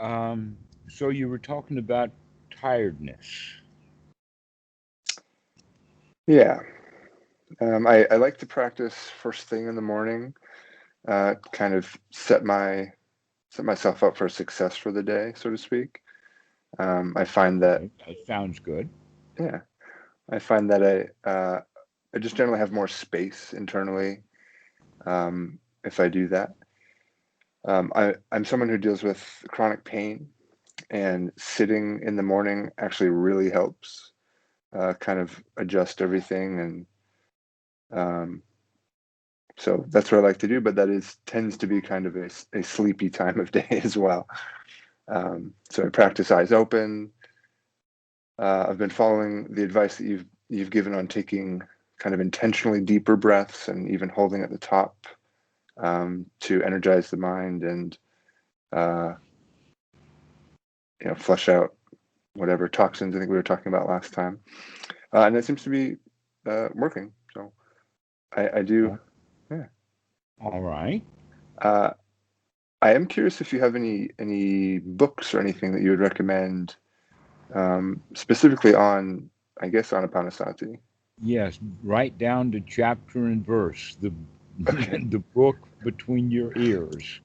So you were talking about tiredness. Yeah. I like to practice first thing in the morning, kind of set myself up for success for the day, so to speak. I find that, Okay, that sounds good. yeah, I find that I just generally have more space internally if I do that. I'm someone who deals with chronic pain, and sitting in the morning actually really helps kind of adjust everything. And um, so that's what I like to do, but that is tends to be kind of a sleepy time of day as well. So I practice eyes open. I've been following the advice that you've given on taking kind of intentionally deeper breaths and even holding at the top to energize the mind and uh, flush out whatever toxins I think we were talking about last time. And that seems to be working. So I do, Oh, yeah. all right. Uh, I am curious if you have any books or anything that you would recommend, specifically on, I guess, Anapanasati. Yes, right down to chapter and verse. The Okay. the book between your ears.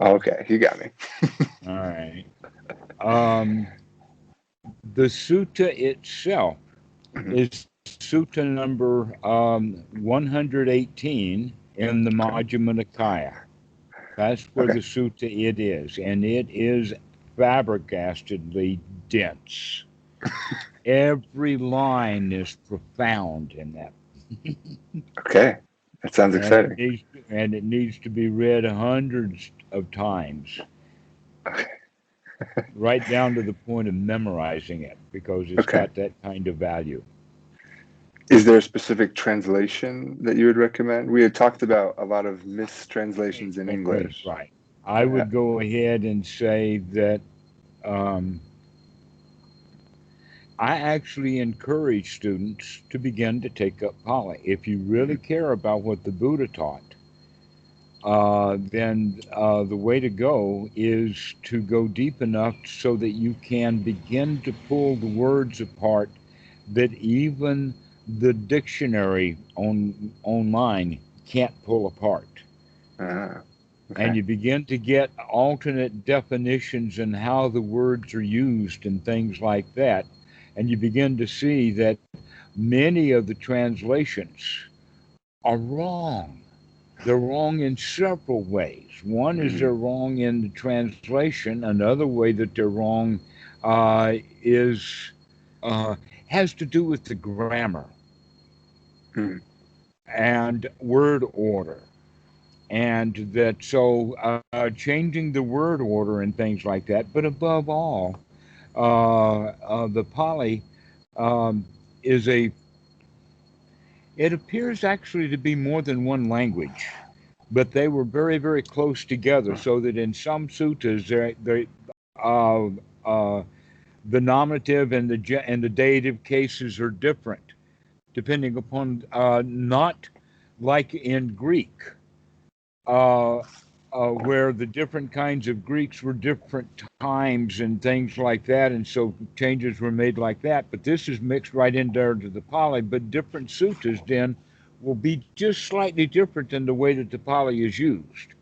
Okay, you got me. All right. Um, the sutta itself Mhm. is sutta number 118 in the Okay. Majjhima Nikaya. That's where Okay. the sutta it is, and it is flabbergastingly dense. Every line is profound in that, Okay. That sounds and exciting. it needs to be read hundreds of times, Okay. right down to the point of memorizing it, because it's Okay. got that kind of value. Is there a specific translation that you would recommend? We had talked about a lot of mistranslations in English. Right. I Uh, would go ahead and say that um, I actually encourage students to begin to take up Pali. If you really mhm. care about what the Buddha taught, then the way to go is to go deep enough so that you can begin to pull the words apart that even the dictionary online can't pull apart. And Okay. you begin to get alternate definitions and how the words are used and things like that. And you begin to see that many of the translations are wrong. They're wrong in several ways. One is Mhm. they're wrong in the translation. Another way that they're wrong is uh, has to do with the grammar Mhm. and word order, and that so changing the word order and things like that. But above all, the Pali um, is a. It appears actually to be more than one language, but they were very, very close together, so that in some suttas, uh, uh, the nominative and the dative cases are different, depending upon not like in Greek, uh, where the different kinds of Greeks were different times and things like that, and so changes were made like that. But this is mixed right in there to the Pali, but different suttas then will be just slightly different in the way that the Pali is used.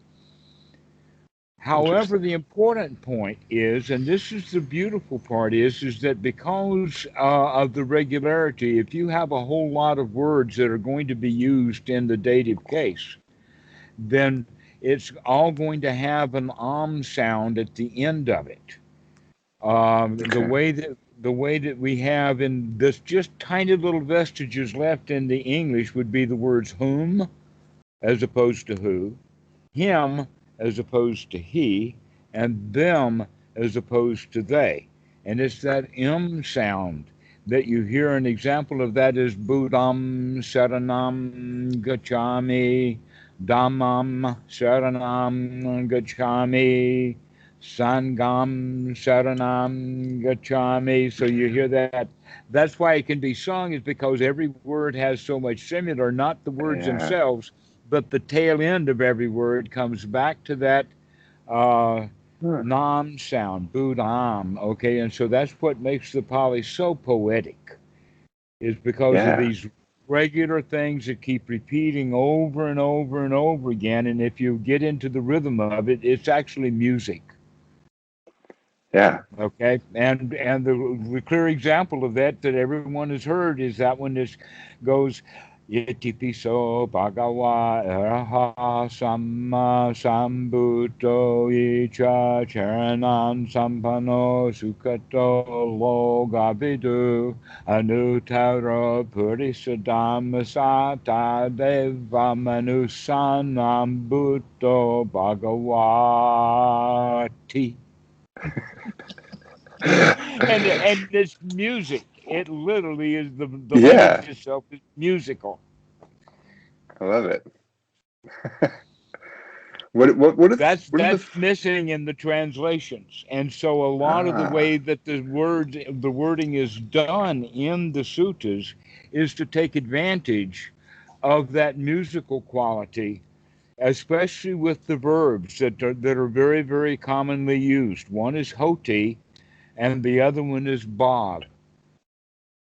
However, Interesting. the important point is, and this is the beautiful part, is that because of the regularity, if you have a whole lot of words that are going to be used in the dative case, then it's all going to have an sound at the end of it. Okay. The way that we have in this just tiny little vestiges left in the English would be the words whom as opposed to who, him as opposed to he, and them as opposed to they. And it's that M sound that you hear. An example of that is Buddham Saranam Gacchami, Dhammam Saranam Gacchami, Sangam Saranam Gacchami. So you hear that. That's why it can be sung, is because every word has so much similar, not the words Yeah. themselves, but the tail end of every word comes back to that uh, Huh. nam sound, budam. Okay, and so that's what makes the Pali so poetic, is because of Yeah. these regular things that keep repeating over and over and over again. And if you get into the rhythm of it, it's actually music. Yeah. Okay, and the clear example of that everyone has heard is that one that goes Iti piso bhagava araha samma sambuddho icha charanan sampanno sukhato logavidu anuttara purisa dhammasata deva manusanam buddho bhagavati. And this music, it literally is the language Yeah. itself is musical. I love it. What are the That's missing in the translations, and so a lot of the ah way that the wording is done in the suttas is to take advantage of that musical quality, especially with the verbs that are very very commonly used. One is hoti, and the other one is bod,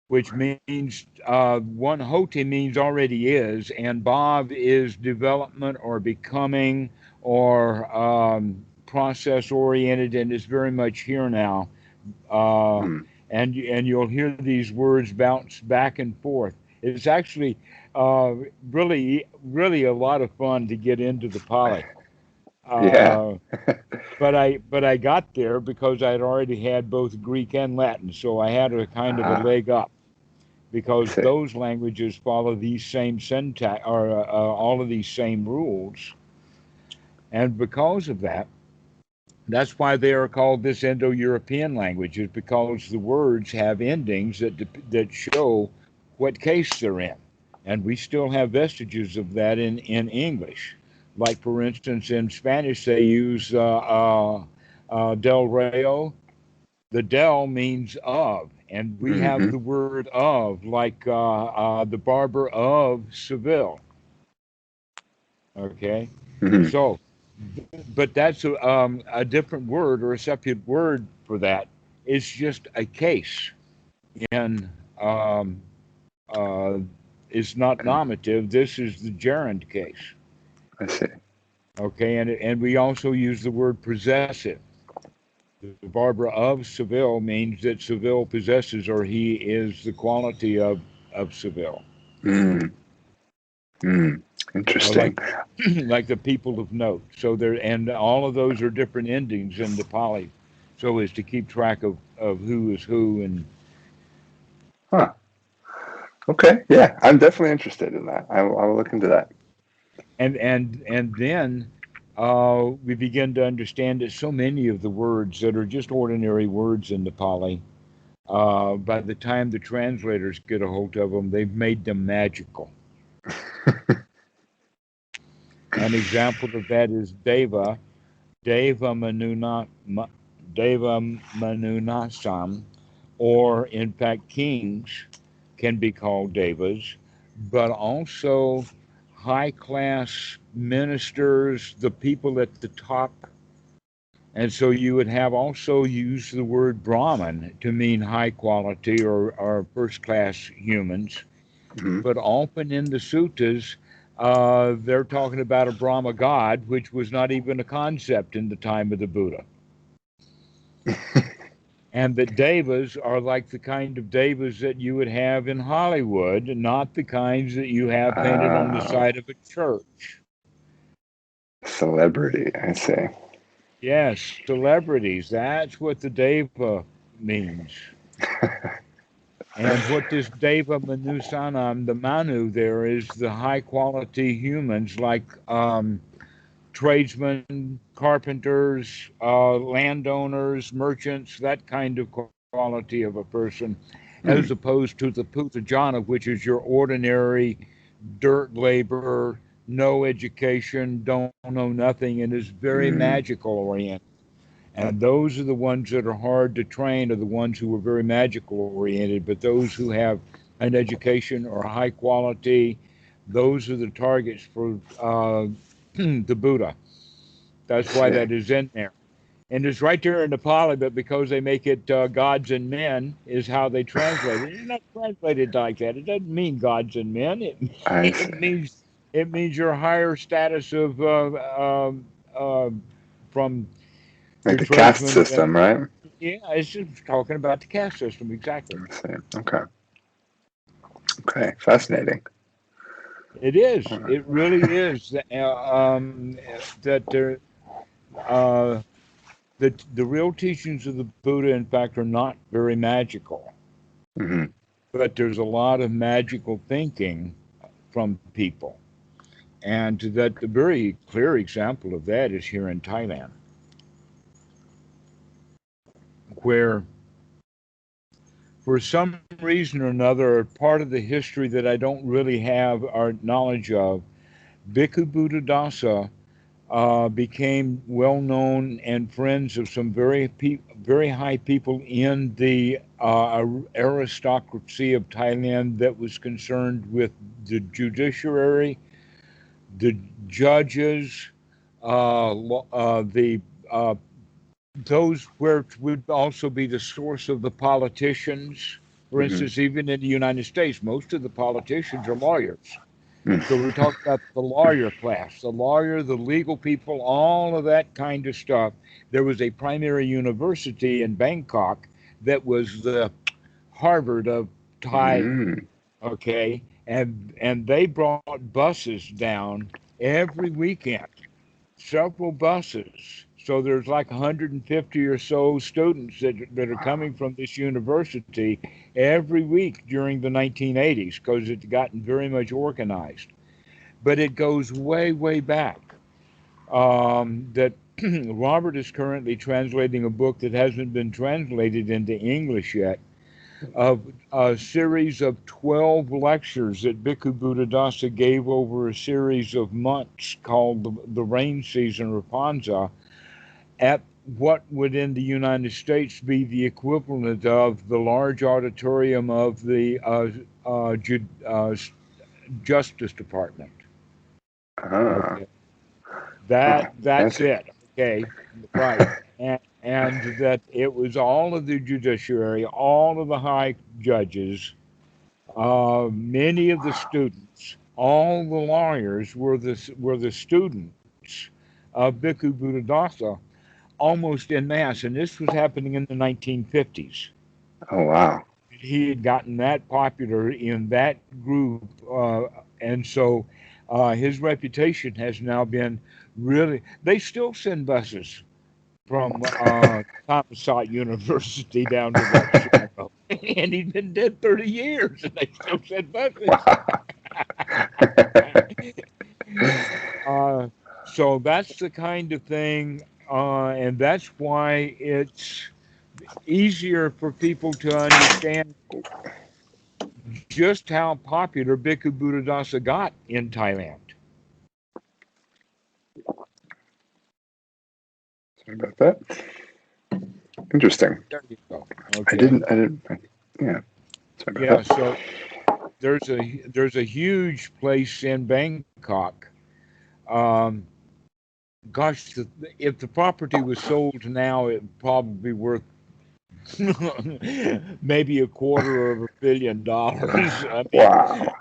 which means one hoti means already is, and Bob is development or becoming or process oriented, and is very much here now. Uh, hmm. and you'll hear these words bounce back and forth. It's actually uh, really a lot of fun to get into the Pali. Yeah. Uh, but I got there because I'd already had both Greek and Latin, so I had a kind of a Ah, leg up I because see. those languages follow these same syntax or all of these same rules. And because of that, that's why they are called this Indo-European language, is because the words have endings that show what case they're in. And we still have vestiges of that in English. Like, for instance, in Spanish, they use del Rayo. The del means of, and we have Hmm. the word of, like the barber of Seville. Okay, Hmm. so, but that's a different word or a separate word for that. It's just a case in, um, uh, it's not nominative. This is the gerund case. I see. Okay, and we also use the word possessive. The barber of Seville means that Seville possesses, or he is the quality of Seville. Mm. Mm. Like Interesting. like the people of note. So there, and all of those are different endings in the Pali, so as to keep track of who is who, Huh. Okay. Yeah. I'm definitely interested in that. I will look into that. and then we begin to understand that so many of the words that are just ordinary words in the Pali, by the time the translators get a hold of them, they've made them magical. An example of that is Deva Deva Manunasam, or in fact, kings can be called devas, but also high class ministers, the people at the top. And so you would have also used the word Brahman to mean high quality or first class humans. Hmm. But often in the suttas, they're talking about a Brahma god, which was not even a concept in the time of the Buddha. And that devas are like the kind of devas that you would have in Hollywood, not the kinds that you have painted on the Oh, side of a church. celebrity. I see. Yes, celebrities. That's what the deva means. And what this deva manusanam, the manu there, is the high quality humans like tradesmen, carpenters, landowners, merchants, that kind of quality of a person, as Hmm. opposed to the puthajana, which is your ordinary dirt laborer, no education, don't know nothing, and is very Hmm. magical oriented. And those are the ones that are hard to train, are the ones who are very magical oriented, but those who have an education or high quality those are the targets for the Buddha. I That's why see. that is in there. And it's right there in the Pali, but because they make it gods and men is how they translate it. It's not translated like that. It doesn't mean gods and men. It I see. it means your higher status of uh, from Like your the caste tradesmen. system, right? Yeah, it's just talking about the caste system exactly. I see. Okay. Okay. Fascinating. It is. All right. It really is. That there, uh, the real teachings of the Buddha, in fact, are not very magical, Mm-hmm. but there's a lot of magical thinking from people, and that the very clear example of that is here in Thailand, where for some reason or another, part of the history that I don't really have our knowledge of, Bhikkhu Buddhadasa became well known and friends of some very high people in the aristocracy of Thailand that was concerned with the judiciary, the judges, the those where would also be the source of the politicians. For Mm-hmm. instance, even in the United States, most of the politicians are lawyers. So Mm. we're talking about the lawyer class, the lawyer, the legal people, all of that kind of stuff. There was a primary university in Bangkok that was the Harvard of Thai, Mm. okay, and they brought buses down every weekend, several buses. So there's like 150 or so students that are Wow. coming from this university every week during the 1980s because it's gotten very much organized, but it goes way, way back. That Robert is currently translating a book that hasn't been translated into English yet, of a series of 12 lectures that Bhikkhu Buddhadasa gave over a series of months called the rain season or Panza at what would in the United States be the equivalent of the large auditorium of the Justice Department. Ah. Okay. That Oh, that's fancy. it. Okay, right. And that it was all of the judiciary, all of the high judges, many of the students, all the lawyers were the students of Bhikkhu Buddhadasa almost en masse, and this was happening in the 1950s. Oh, wow. He had gotten that popular in that group, and so his reputation has now been really. They still send buses from Thomasot University down to that show, and he's been dead 30 years, and they still send buses. uh, so that's the kind of thing, and that's why it's easier for people to understand just how popular Bhikkhu Buddhadasa got in Thailand. Sorry about that. Interesting. There you go. I Okay. didn't. I didn't. Yeah. Sorry Yeah. about that. So there's a huge place in Bangkok. Um, gosh, if the property was sold now, it would probably be worth maybe $250 million. I mean, Wow.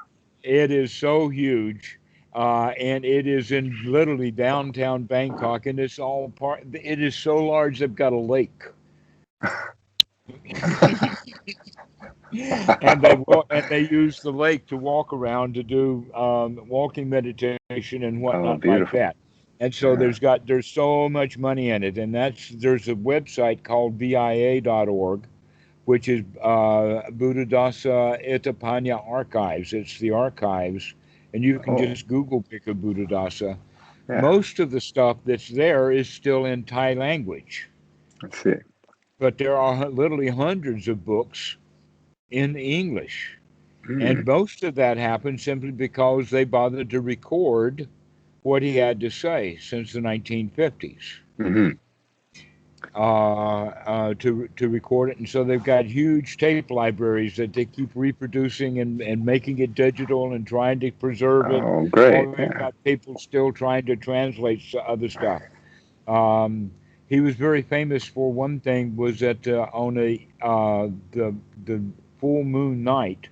it is so huge. And it is in literally downtown Bangkok, and it's all part. It is so large they've got a lake, and they use the lake to walk around to do walking meditation and whatnot Oh, like that. beautiful. And so Yeah. there's so much money in it, and there's a website called BIA.org, which is Buddhadasa Itapanya Archives. It's the archives, and you can Oh, just Google Bhikkhu Buddhadasa. yeah. Most of the stuff that's there is still in Thai language, Let's see. but there are literally hundreds of books in English. And Mm. most of that happened simply because they bothered to record what he had to say since the 1950s. Hmm. to record it, and so they've got huge tape libraries that they keep reproducing and making it digital and trying to preserve it, Oh, while great. they've Yeah. got people still trying to translate other stuff. Um, he was very famous for one thing was that on the full moon night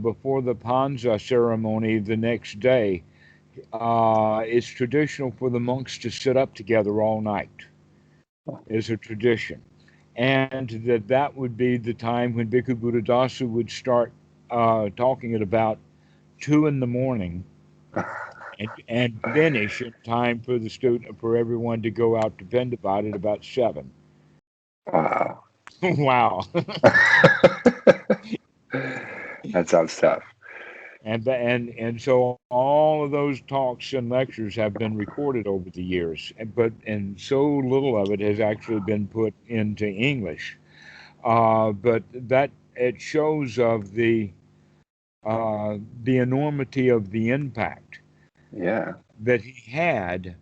before the Panza ceremony the next day, it's traditional for the monks to sit up together all night. Is a tradition, and that would be the time when Bhikkhu Buddhadasa would start talking at about 2 in the morning and finish in time for the student for everyone to go out to Pendabat at about 7. Wow. Wow. That sounds tough. And so all of those talks and lectures have been recorded over the years, and so little of it has actually been put into English. But that it shows of the enormity of the impact Yeah. that he had.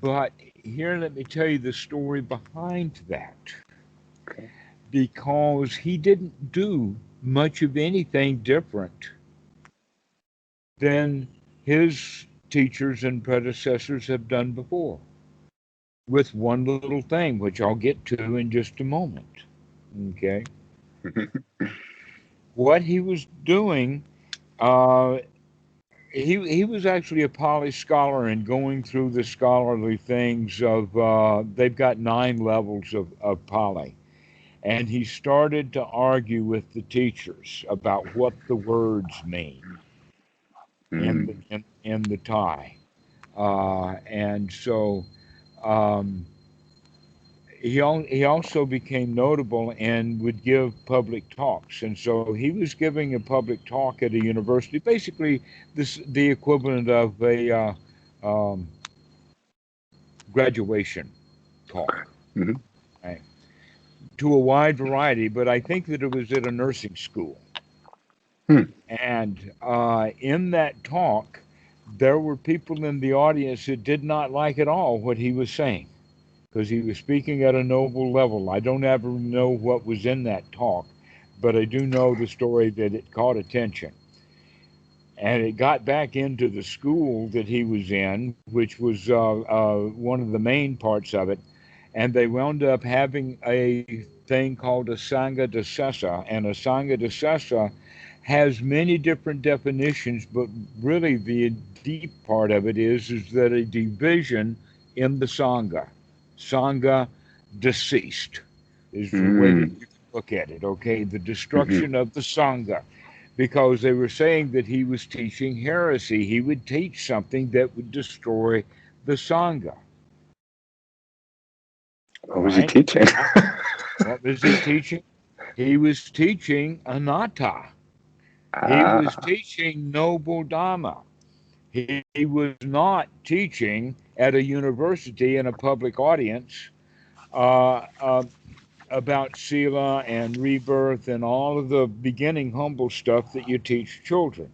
But here, let me tell you the story behind that, Okay. because he didn't do much of anything different than his teachers and predecessors have done before, with one little thing, which I'll get to in just a moment. Okay. What he was doing, uh, he was actually a Pali scholar and going through the scholarly things of, they've got 9 levels of Pali. And he started to argue with the teachers about what the words mean Mm. in the Thai. And so um, he also became notable and would give public talks. And so he was giving a public talk at a university, basically the equivalent of a um, graduation talk, Hmm. right, to a wide variety. But I think that it was at a nursing school. Hmm. And in that talk, there were people in the audience that did not like at all what he was saying, because he was speaking at a noble level. I don't ever know what was in that talk, but I do know the story that it caught attention. And it got back into the school that he was in, which was one of the main parts of it. And they wound up having a thing called a Sangha Dasesa. And a Sangha Dasesa has many different definitions, but really the deep part of it is that a division in the Sangha. Sangha deceased is the way that Mm. you can look at it, okay? The Hmm. destruction of the Sangha, because they were saying that he was teaching heresy. He would teach something that would destroy the Sangha, What was he right? teaching? Uh, What was he teaching? He was teaching anatta. He was Ah. teaching noble Dhamma. He was not teaching at a university in a public audience uh, uh, about Sila and rebirth and all of the beginning humble stuff that you teach children.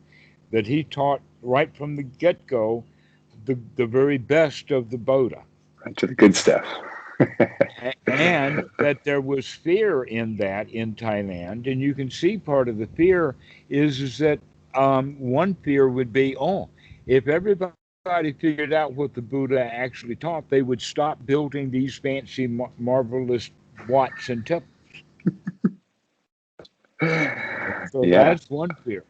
That he taught right from the get go the very best of the Buddha. Right to the good stuff. And that there was fear in that in Thailand. And you can see part of the fear is that one fear would be, oh, if everybody figured out what the Buddha actually taught, they would stop building these fancy, marvelous wats and temples. So Yeah. that's one fear.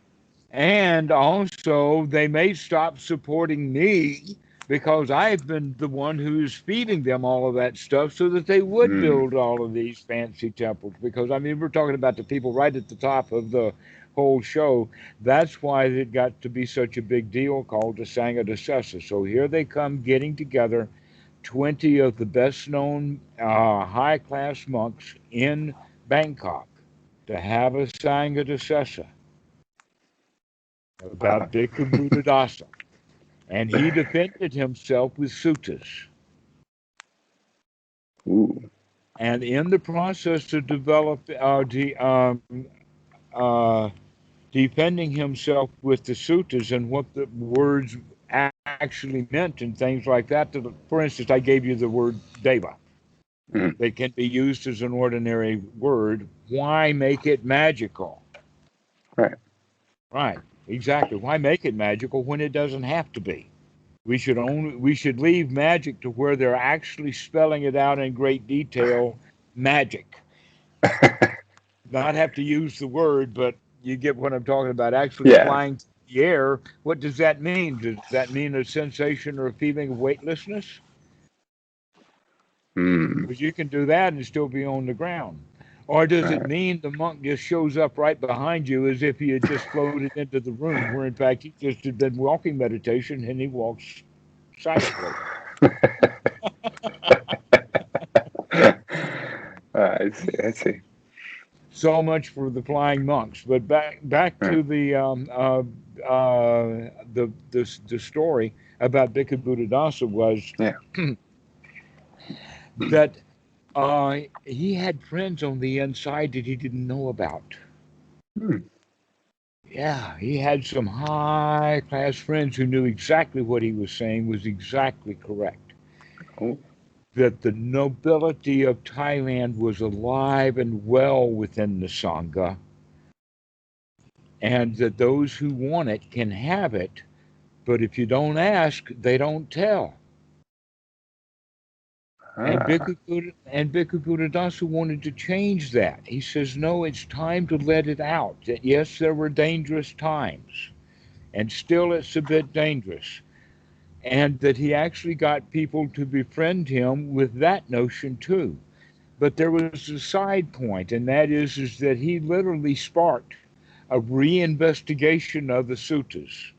And also, they may stop supporting me because I've been the one who's feeding them all of that stuff so that they would Mm. build all of these fancy temples. Because, I mean, we're talking about the people right at the top of the whole show. That's why it got to be such a big deal called the Sangha Dasesa. So here they come getting together 20 of the best known high class monks in Bangkok to have a Sangha Dasesa about Bhikkhu Buddhadasa, and he defended himself with suttas. Ooh. And in the process of uh, defending himself with the suttas and what the words actually meant and things like that, for instance, I gave you the word deva. Mm. that can be used as an ordinary word. Why make it magical? Right. Right, exactly. Why make it magical when it doesn't have to be? We should leave magic to where they're actually spelling it out in great detail. Magic. Not have to use the word, but you get what I'm talking about. Actually Yeah. flying through the air. What does that mean? Does that mean a sensation or a feeling of weightlessness? Mm. Because you can do that and still be on the ground. Or does it Right. mean the monk just shows up right behind you as if he had just floated into the room, where in fact he just had been walking meditation and he walks silently? I see. I see. So much for the flying monks. But back Right. to the story about Bhikkhu Buddhadasa was Yeah. that he had friends on the inside that he didn't know about. Mm. Yeah, he had some high class friends who knew exactly what he was saying was exactly correct. Oh. That the nobility of Thailand was alive and well within the Sangha, and that those who want it can have it, but if you don't ask, they don't tell. And Ah. Bhikkhu Buddhadasa wanted to change that. He says, no, it's time to let it out. That yes, there were dangerous times, and still it's a bit dangerous. And that he actually got people to befriend him with that notion too. But there was a side point, and that is that he literally sparked a reinvestigation of the suttas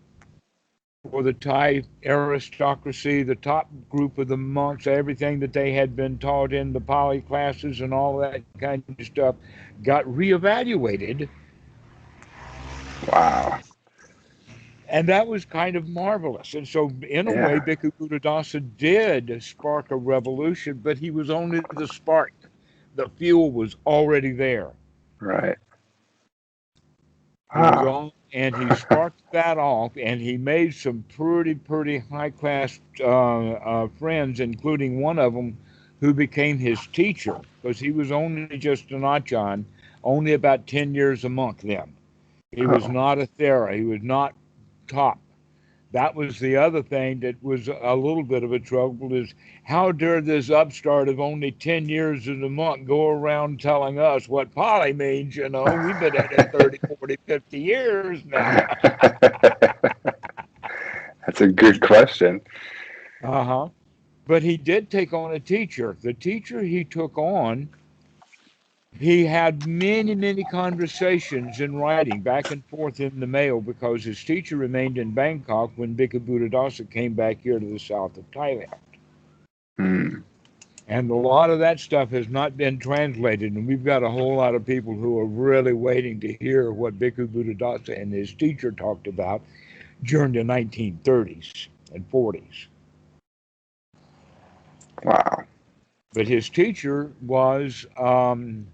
for the Thai aristocracy, the top group of the monks, everything that they had been taught in the Pali classes and all that kind of stuff got reevaluated. Wow. And that was kind of marvelous. And so, in a way, Yeah. Bhikkhu Buddhadasa did spark a revolution, but he was only the spark. The fuel was already there. Right. It was Ah. all, and he sparked that off, and he made some pretty high class friends, including one of them who became his teacher because he was only just an Achan, only about 10 years a monk then. He was Oh. not a Thera, he was not top. That was the other thing that was a little bit of a trouble is how dare this upstart of only 10 years as a monk go around telling us what Pali means, we've been at it 30, 40, 50 years now. That's a good question. Uh-huh. But he did take on a teacher. The teacher he took on, he had many conversations in writing back and forth in the mail because his teacher remained in Bangkok when Bhikkhu Buddhadasa came back here to the south of Thailand. Mm. And a lot of that stuff has not been translated, and we've got a whole lot of people who are really waiting to hear what Bhikkhu Buddhadasa and his teacher talked about during the 1930s and 40s. Wow. But his teacher was Achan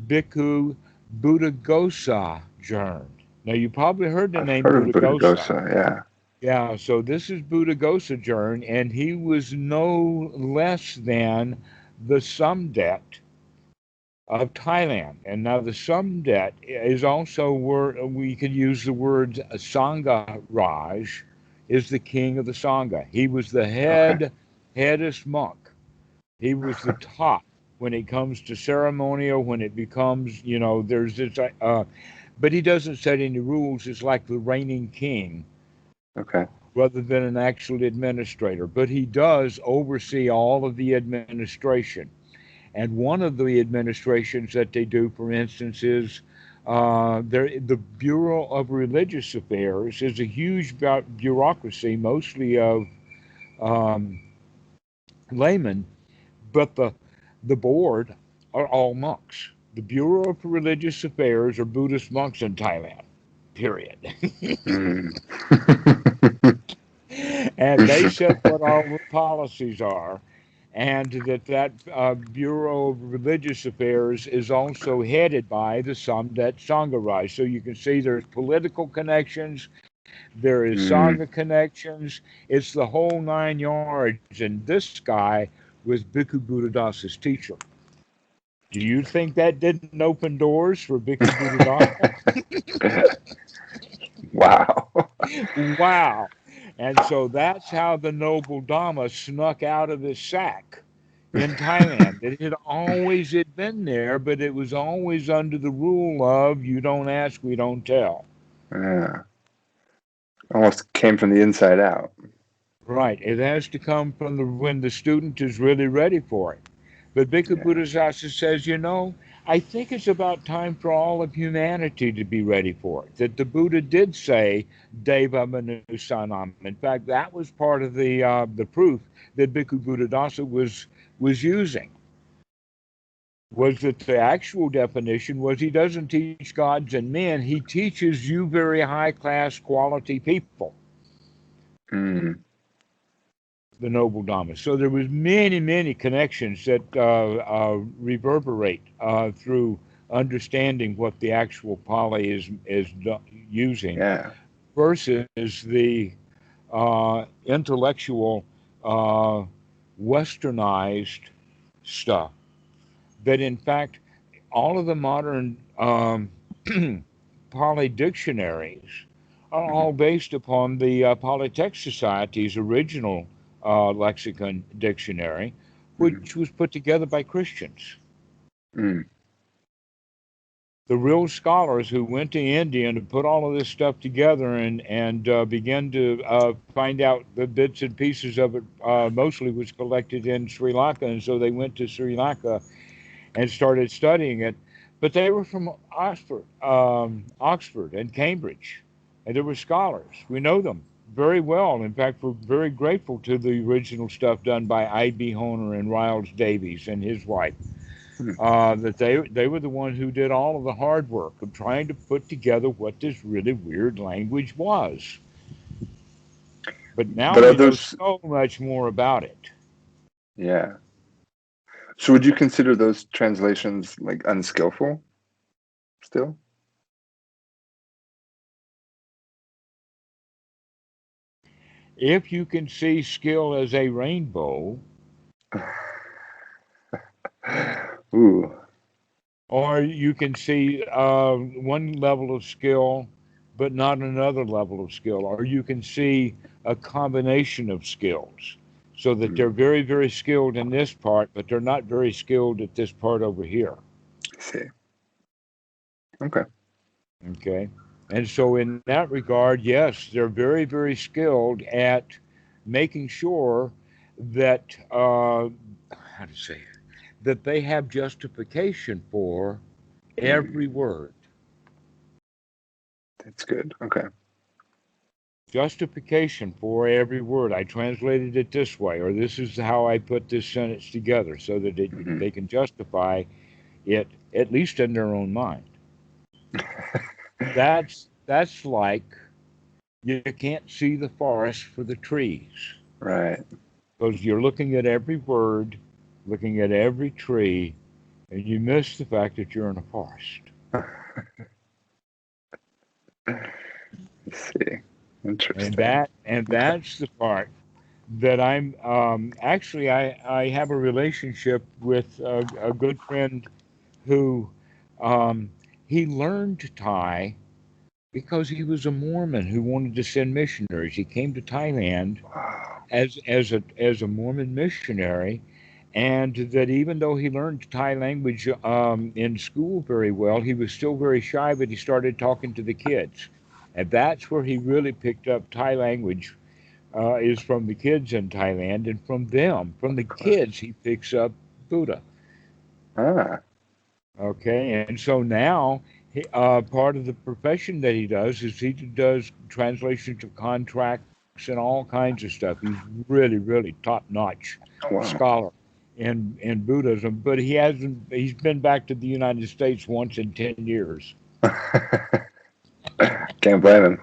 Bhikkhu Buddhaghosa Jern. Now, you probably heard the I've name heard of Buddhaghosa. Buddhaghosa. Yeah. Yeah, so this is Buddhaghosa Jern, and he was no less than the Sumdet of Thailand. And now the Sumdet is also where we could use the word Sangha Raj is the king of the Sangha. He was the Okay. headest monk. He was the top when it comes to ceremonial, when it becomes, there's this, but he doesn't set any rules. It's like the reigning king Okay. rather than an actual administrator. But he does oversee all of the administration. And one of the administrations that they do, for instance, is the Bureau of Religious Affairs is a huge bureaucracy, mostly of um, laymen, but the board are all monks. The Bureau of Religious Affairs are Buddhist monks in Thailand. Period. Mm. And they set what our policies are, and that Bureau of Religious Affairs is also headed by the Samdet Sangharai. So you can see there's political connections, There is Mm. Sangha connections. It's the whole 9 yards. And this guy was Bhikkhu Buddhadasa's teacher. Do you think that didn't open doors for Bhikkhu Buddhadasa? Wow. Wow. And so that's how the noble Dhamma snuck out of his sack in Thailand. It had been there, but it was always under the rule of you don't ask, we don't tell. Yeah. Almost came from the inside out. Right. It has to come from when the student is really ready for it. But Bhikkhu Yeah. Buddhasasa says, I think it's about time for all of humanity to be ready for it. That the Buddha did say, Deva Manusanam. In fact, that was part of the proof that Bhikkhu Buddhadasa was using. Was that the actual definition was he doesn't teach gods and men, he teaches you very high class quality people, Mm. the noble Dhamma. So there was many, many connections that reverberate through understanding what the actual Pali is using Yeah. versus the intellectual uh, westernized stuff. That in fact, all of the modern Pali dictionaries are Mm. all based upon the Polytext Society's original lexicon dictionary, Mm. which was put together by Christians. Mm. The real scholars who went to India and put all of this stuff together and began to find out the bits and pieces of it mostly was collected in Sri Lanka, and so they went to Sri Lanka and started studying it. But they were from Oxford and Cambridge, and they were scholars. We know them very well. In fact, we're very grateful to the original stuff done by I.B. Honer and Riles Davies and his wife. Mm. That they were the ones who did all of the hard work of trying to put together what this really weird language was. But now But are we know those, so much more about it. yeah. So would you consider those translations like unskillful still? If you can see skill as a rainbow, Ooh. or you can see one level of skill but not another level of skill, or you can see a combination of skills so that they're Mm. very, very skilled in this part, but they're not very skilled at this part over here. I see. Okay. Okay. And so, in that regard, yes, they're very, very skilled at making sure that, how to say it, that they have justification for Mm. every word. That's good. Okay. Justification for every word. I translated it this way, or this is how I put this sentence together so that Hmm. they can justify it, at least in their own mind. That's like you can't see the forest for the trees Right. because you're looking at every word, looking at every tree, and you miss the fact that you're in a forest. I see. And Interesting. Okay. that's the part that I'm actually I have a relationship with a good friend who um, he learned Thai because he was a Mormon who wanted to send missionaries. He came to Thailand Wow. as a Mormon missionary, and that even though he learned Thai language in school very well, he was still very shy. But he started talking to the kids, and that's where he really picked up Thai language. Is from the kids in Thailand, and from them, from the Of course. kids, he picks up Buddha. Ah. Okay, and so now part of the profession that he does is he does translations of contracts and all kinds of stuff. He's really, really top notch Oh, wow. scholar in Buddhism, but he hasn't. He's been back to the United States once in 10 years. Can't blame him.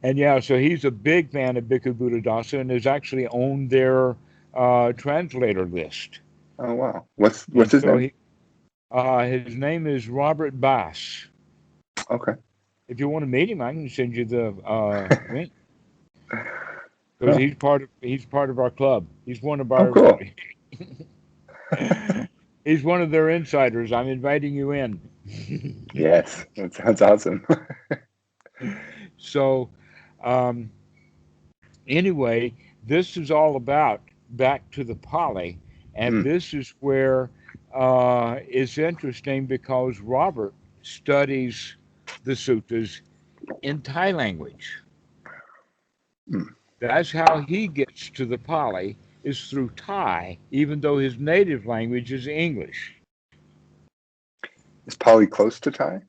And yeah, so he's a big fan of Bhikkhu Buddhadasa and has actually owned their translator list. Oh, wow. What's And his so name? his name is Robert Bass. Okay. If you want to meet him, I can send you the link because Oh, he's part of our club. He's one of oh, our cool. he's one of their insiders. I'm inviting you in. Yes, that sounds awesome. So, um, anyway, this is all about back to the Pali, and Mm, this is where it's interesting because Robert studies the suttas in Thai language. mm. That's how he gets to the Pali is through Thai, even though his native language is English. Is Pali close to Thai?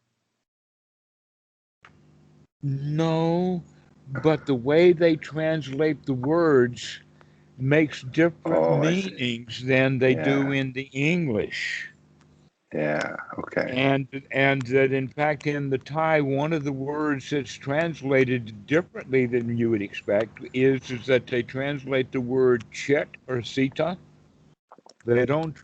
No, but the way they translate the words makes different Oh, I see. meanings than they do Yeah, in the English. yeah. Okay. And that in fact in the Thai, one of the words that's translated differently than you would expect is that they translate the word chit or sita. They don't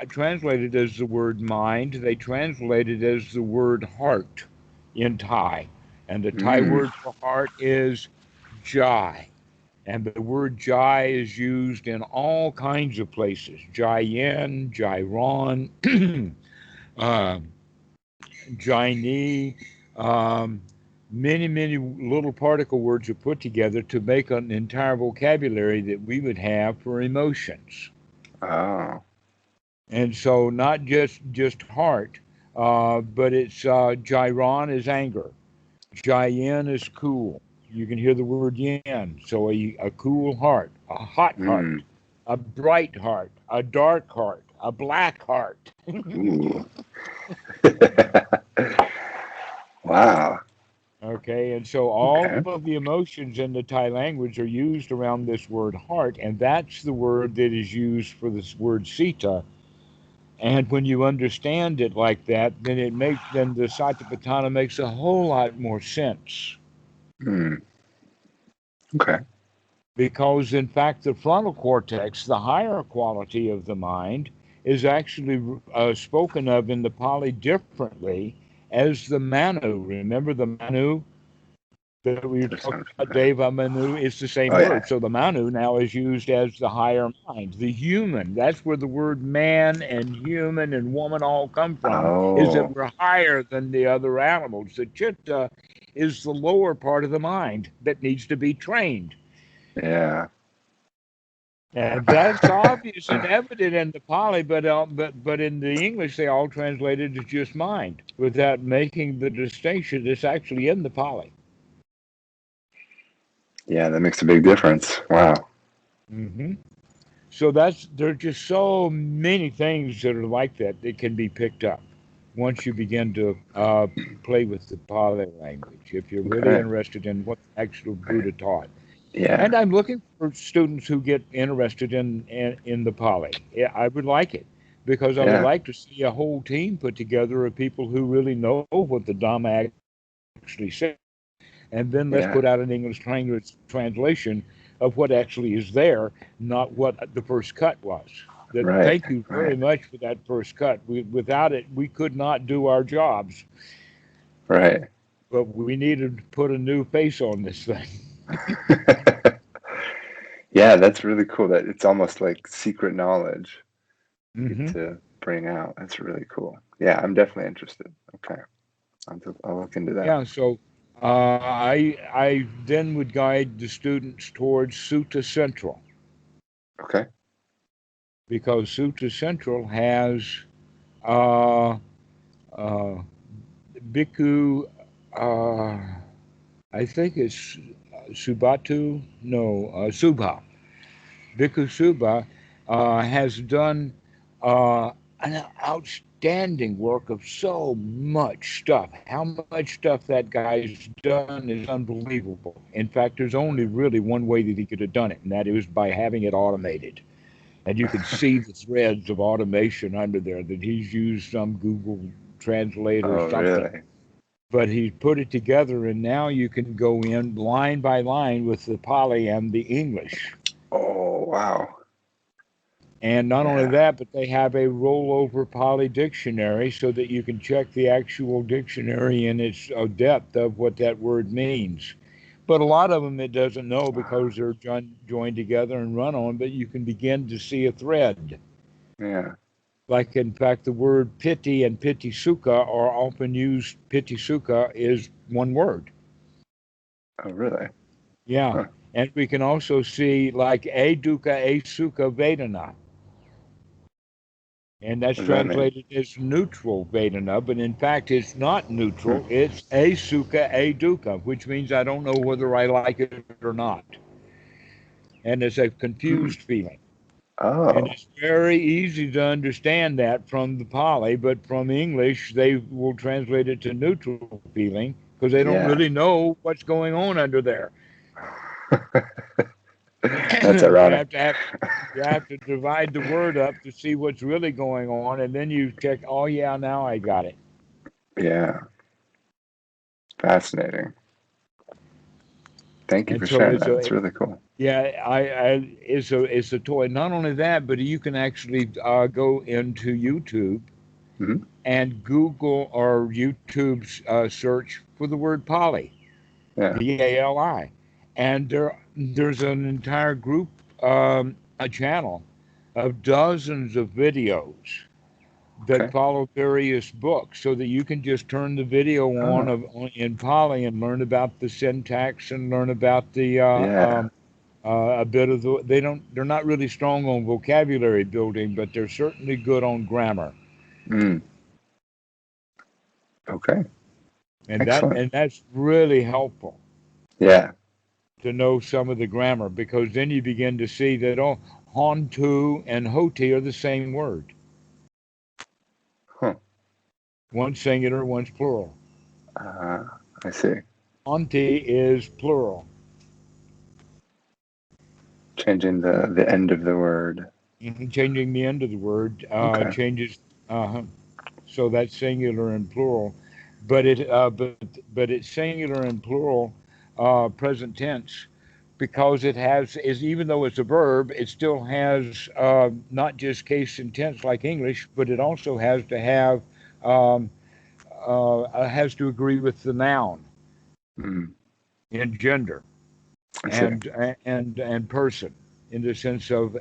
translate it as the word mind. They translate it as the word heart in Thai. And the Thai Mm, word for heart is jai. And the word jai is used in all kinds of places. Jai yin, jai ron, uh, jai ni. Um, many little particle words are put together to make an entire vocabulary that we would have for emotions. oh. And so not just heart, but it's Jairon is anger, Jayen is cool. You can hear the word yin. So a cool heart, a hot heart, Mm. a bright heart, a dark heart, a black heart. Ooh. Wow. Okay, and so all Okay. of the emotions in the Thai language are used around this word heart, and that's the word that is used for this word sita. And when you understand it like that, then the Satipatthana makes a whole lot more sense. Mm. Okay. Because in fact, the frontal cortex, the higher quality of the mind, is actually spoken of in the Pali differently as the Manu. Remember the Manu that we were Does talking sound about, familiar. Deva Manu? It's the same Oh yeah. word. So the Manu now is used as the higher mind, the human. That's where the word man and human and woman all come from, is that Oh we're higher than the other animals. The chitta is the lower part of the mind that needs to be trained. yeah. And that's obvious and evident in the Pali, but in the English they all translate it as just mind without making the distinction that's actually in the Pali. Yeah, that makes a big difference. Wow. hmm So there's just so many things that are like that that can be picked up once you begin to play with the Pali language. If you're really Okay. interested in what the actual Buddha taught, Yeah. and I'm looking for students who get interested in the Pali. Yeah, I would like it because I would Yeah. like to see a whole team put together of people who really know what the Dhamma actually says, and then let's Yeah. put out an English language translation of what actually is there, not what the first cut was. That Right. thank you very Right. much for that first cut. Without it, we could not do our jobs, Right. but we needed to put a new face on this thing. Yeah, that's really cool that it's almost like secret knowledge you get hmm to bring out. That's really cool. Yeah, I'm definitely interested. Okay. I'll look into that. Yeah, so I then would guide the students towards Sutta Central Okay. because Sutta Central has uh, uh, Bhikkhu, uh, I think it's Subhatu, no, Subha. Bhikkhu Subha has done an outstanding work of so much stuff. How much stuff that guy's done is unbelievable. In fact, there's only really one way that he could have done it, and that is by having it automated. And you can see the threads of automation under there that he's used some Google Translate or Oh, something. really? But he put it together, and now you can go in line by line with the Pali and the English. Oh, wow. And not only Yeah. that, but they have a rollover Pali dictionary so that you can check the actual dictionary in its depth of what that word means. But a lot of them it doesn't know because they're joined together and run on, but you can begin to see a thread. Yeah. Like, in fact, the word piti and piti sukha are often used. Piti sukha is one word. Oh, really? Yeah. Huh. And we can also see like a dukkha, a sukha, vedana. And that's What does that mean? translated as neutral Vedana, but in fact it's not Hmm. neutral. It's a sukha, a dukkha, which means I don't know whether I like it or not. And it's a Hmm. confused feeling. And Oh, it's very easy to understand that from the Pali, but from English, they will translate it to neutral feeling because they don't yeah. really know what's going on under there. That's you ironic. have to have you have to divide the word up to see what's really going on, and then you check. Oh yeah, now I got it. Yeah. Fascinating. Thank you And for so sharing it's that. a That's really cool. yeah, it's a toy. Not only that, but you can actually go into YouTube Hmm. and Google or YouTube's search for the word Pali, Yeah. Pali, and there's an entire group, a channel of dozens of videos that Okay. follow various books, so that you can just turn the video Oh, in Pali and learn about the syntax and learn about the yeah. a bit of the they're not really strong on vocabulary building, but they're certainly good on grammar. Mm. Okay. And Excellent. that's really helpful Yeah. to know some of the grammar, because then you begin to see that hontu and hoti are the same word. Huh. One's singular, one's plural. Uh, I see. Honti is plural. Changing the end of the word. Changing the end of the word Okay. changes, uh, so that's singular and plural, but it's singular and plural present tense, because it has is even though it's a verb, it still has not just case and tense like English, but it also has to have um, has to agree with the noun Mm. in gender I see. and person, in the sense of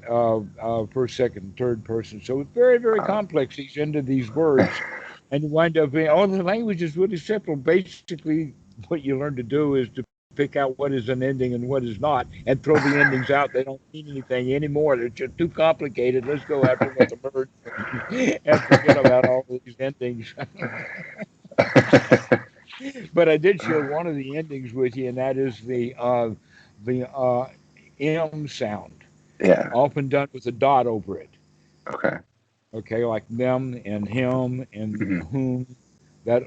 first, second, third person. So it's very, very Uh, complex, these end of these words, and you wind up being, oh, the language is really simple. Basically, what you learn to do is to pick out what is an ending and what is not, and throw the endings out. They don't mean anything anymore. They're just too complicated. Let's go after what the birds mean and forget about all these endings. But I did share one of the endings with you, and that is the M sound, yeah. often done with a dot over it. Okay. Okay, like them and him and Hmm. whom, that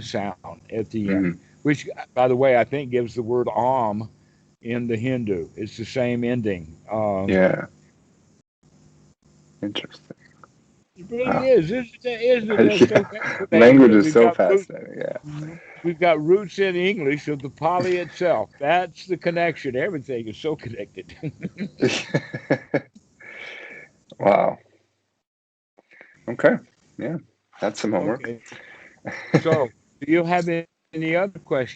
sound at the end, Hmm. which, by the way, I think gives the word Om in the Hindu. It's the same ending. Yeah. Interesting. It really Wow. is. Isn't it just so Yeah. fascinating Language that is so fascinating. Yeah. we've got roots in English of the Pali itself. That's the connection. Everything is so connected. Wow. Okay. Yeah. That's some homework. Okay. So, do you have any other questions?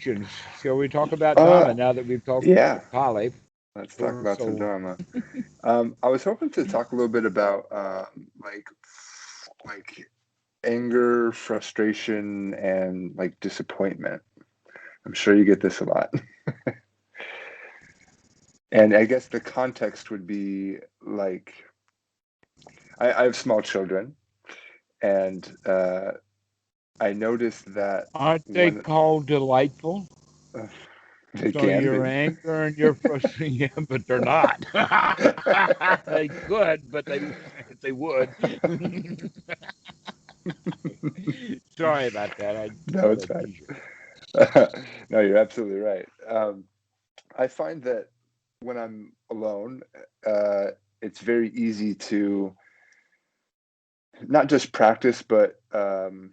Shall we talk about Dhamma now uh, that we've talked yeah. Pali Let's for talk about so some long? drama. I was hoping to talk a little bit about like anger, frustration, and like disappointment. I'm sure you get this a lot. And I guess the context would be like I have small children, and I noticed that Aren't they when called delightful? uh, they So can your be. anger and your frustration, yeah, but they're not. They could, but they if they would. Sorry about that. I No, thought it's I'd fine. tease you. No, you're absolutely right. I find that when I'm alone, uh, it's very easy to not just practice, but I don't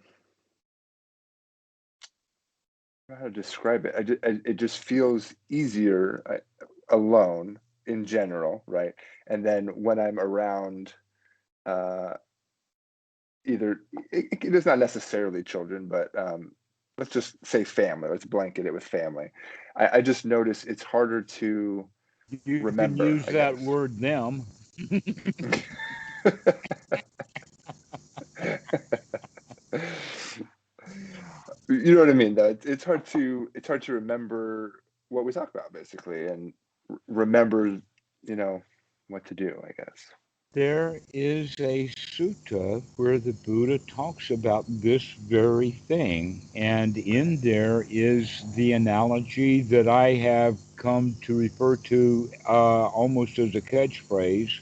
know how to describe it. It just feels easier alone in general, right? And then when I'm around uh, either it's not necessarily children, but let's just say family. Let's blanket it with family. I just notice it's harder to You can remember, use I that guess. word them. You know what I mean, though. It's hard to remember what we talk about, basically, and remember, you know, what to do, I guess. There is a sutta where the Buddha talks about this very thing, and Okay. in there is the analogy that I have come to refer to almost as a catchphrase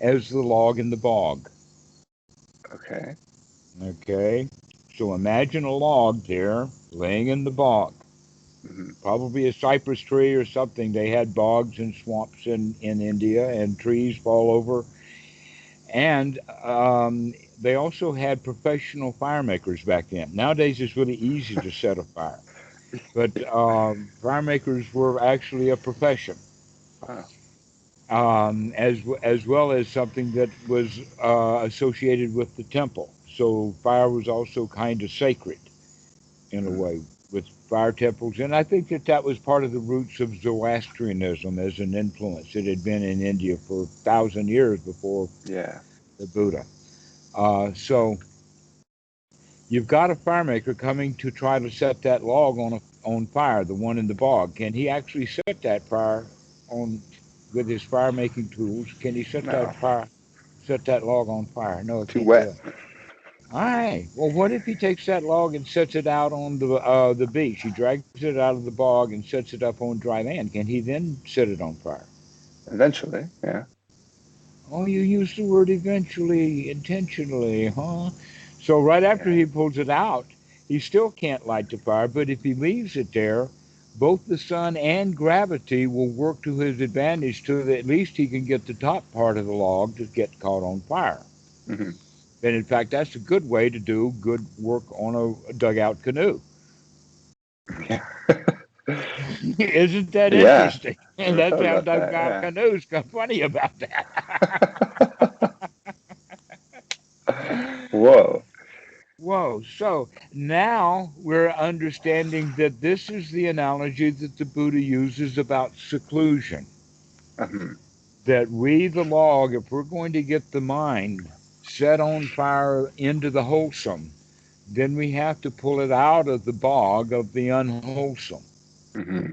as the log in the bog. Okay. Okay? So imagine a log there laying in the bog, Hmm. probably a cypress tree or something. They had bogs and swamps in India, and trees fall over. And they also had professional fire makers back then. Nowadays, it's really easy to set a fire, but fire makers were actually a profession, Wow. as well as something that was associated with the temple. So fire was also kind of sacred in a Hmm. way with fire temples, and I think that that was part of the roots of Zoroastrianism as an influence. It had been in India for 1,000 years before Yeah. the Buddha. So you've got a fire maker coming to try to set that log on fire, the one in the bog. Can he actually set that fire on with his fire making tools? Can he No. set that log on fire? No, he Too can't do wet. it. All right. Well, what if he takes that log and sets it out on the beach? He drags it out of the bog and sets it up on dry land. Can he then set it on fire? Eventually. Yeah. Oh, you use the word eventually, intentionally, huh? So right after Yeah. he pulls it out, he still can't light the fire, but if he leaves it there, both the sun and gravity will work to his advantage so that at least he can get the top part of the log to get caught on fire. Hmm. And in fact, that's a good way to do good work on a dugout canoe. Yeah. Isn't that Yeah. interesting? And Never that's thought how about that. dugout canoes got funny about Yeah. that. Whoa. Whoa. So now we're understanding that this is the analogy that the Buddha uses about seclusion. Hmm. That we, the log, if we're going to get the mind set on fire into the wholesome, then we have to pull it out of the bog of the unwholesome. Hmm.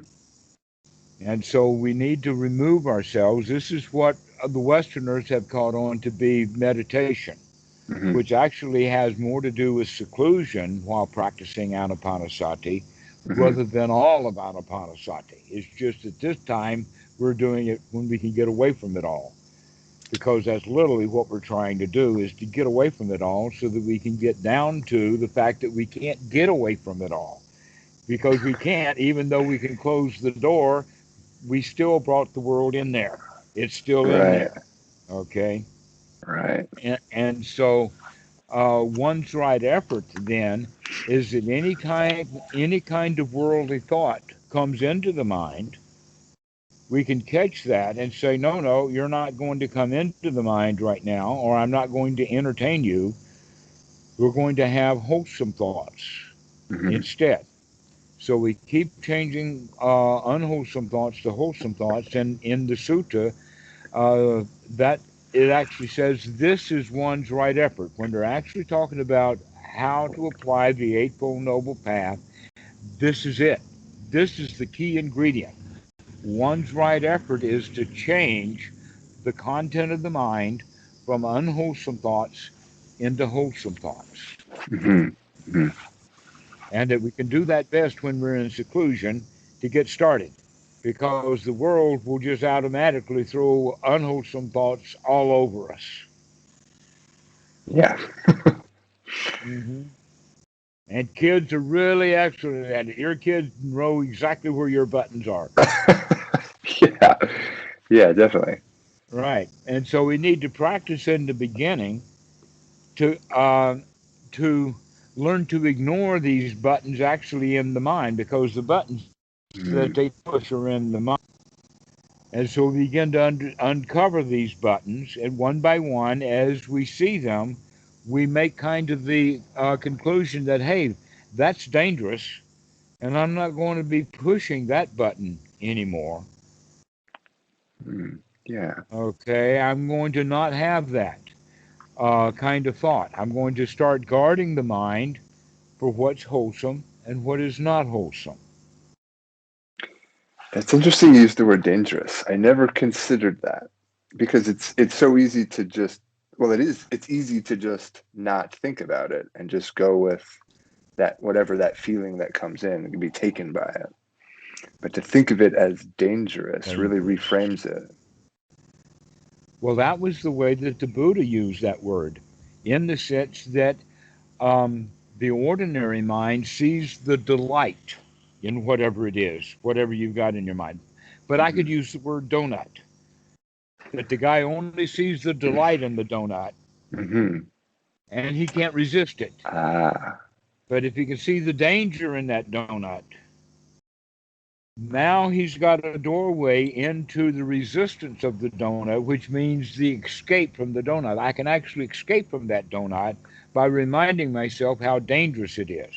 And so we need to remove ourselves. This is what the Westerners have caught on to be meditation, Hmm. which actually has more to do with seclusion while practicing anapanasati Hmm. rather than all of anapanasati. It's just at this time we're doing it when we can get away from it all. Because that's literally what we're trying to do is to get away from it all so that we can get down to the fact that we can't get away from it all. Because we can't, even though we can close the door, we still brought the world in there. It's still in Right. there. Okay. Right. And so one's right effort then is that any kind of worldly thought comes into the mind, we can catch that and say, no, no, you're not going to come into the mind right now, or I'm not going to entertain you. We're going to have wholesome thoughts Hmm. instead. So we keep changing unwholesome thoughts to wholesome thoughts, and in the sutta, that it actually says this is one's right effort. When they're actually talking about how to apply the Eightfold Noble Path, this is it. This is the key ingredient. One's right effort is to change the content of the mind from unwholesome thoughts into wholesome thoughts. Hmm. Hmm. And that we can do that best when we're in seclusion to get started because the world will just automatically throw unwholesome thoughts all over us. Yeah. Hmm. And kids are really excellent at it. Your kids know exactly where your buttons are. Yeah. Yeah, definitely. Right. And so we need to practice in the beginning to to learn to ignore these buttons actually in the mind because the buttons that they Mm. tell us are in the mind. And so we begin to uncover these buttons, and one by one, as we see them, we make kind of the conclusion that, hey, that's dangerous, and I'm not going to be pushing that button anymore. Yeah. Okay, I'm going to not have that kind of thought. I'm going to start guarding the mind for what's wholesome and what is not wholesome. That's interesting you used the word dangerous. I never considered that because it's so easy to just, well, it's easy to just not think about it and just go with that, whatever that feeling that comes in and be taken by it. But to think of it as dangerous really Dangerous. reframes it. Well, that was the way that the Buddha used that word, in the sense that the ordinary mind sees the delight in whatever it is, whatever you've got in your mind. But I could Hmm. use the word donut, that the guy only sees the delight in the donut Hmm. and he can't resist it. Ah, But if he can see the danger in that donut, now he's got a doorway into the resistance of the donut, which means the escape from the donut. I can actually escape from that donut by reminding myself how dangerous it is.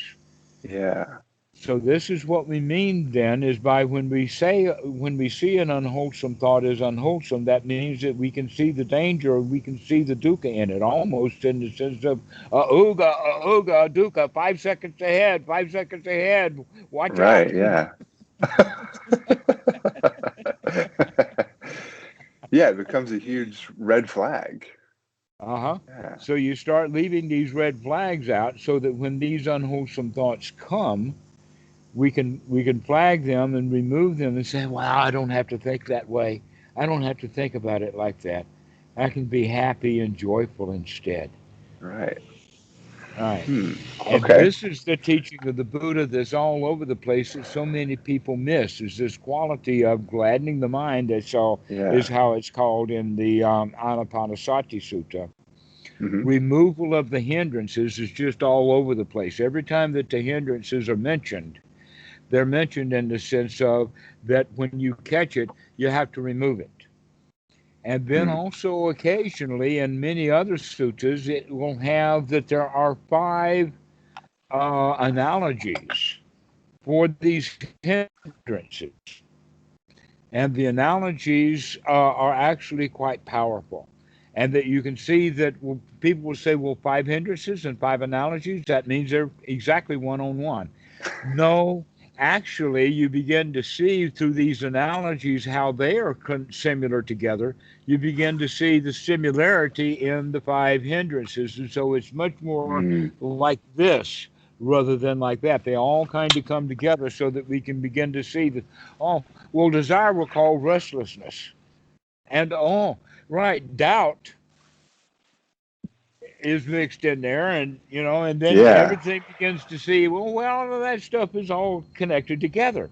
yeah, So this is what we mean then is by when we see an unwholesome thought as unwholesome, that means that we can see the danger, or we can see the dukkha in it, almost in the sense of uga, dukkha, 5 seconds ahead, 5 seconds ahead, watch out. right, yeah. Yeah, it becomes a huge red flag. Uh-huh. Yeah. So you start leaving these red flags out so that when these unwholesome thoughts come, we can flag them and remove them and say, "Well, I don't have to think that way. I don't have to think about it like that. I can be happy and joyful instead." Right. All right. Hmm. And Okay. this is the teaching of the Buddha that's all over the place that so many people miss is this quality of gladdening the mind. That's all is Yeah. how it's called in the Anapanasati Sutta. Hmm. Removal of the hindrances is just all over the place. Every time that the hindrances are mentioned, they're mentioned in the sense of that when you catch it, you have to remove it. And then Hmm. also occasionally in many other suttas, it will have that there are five analogies for these hindrances. And the analogies are actually quite powerful. And that you can see that people will say, well, five hindrances and five analogies, that means they're exactly one on one. No, actually, you begin to see through these analogies how they are similar together. You begin to see the similarity in the five hindrances. And so it's much more Hmm. like this rather than like that. They all kind of come together so that we can begin to see that, oh, well, desire will call restlessness. And, oh, right, doubt is mixed in there, and then Yeah. everything begins to see, well, that stuff is all connected together.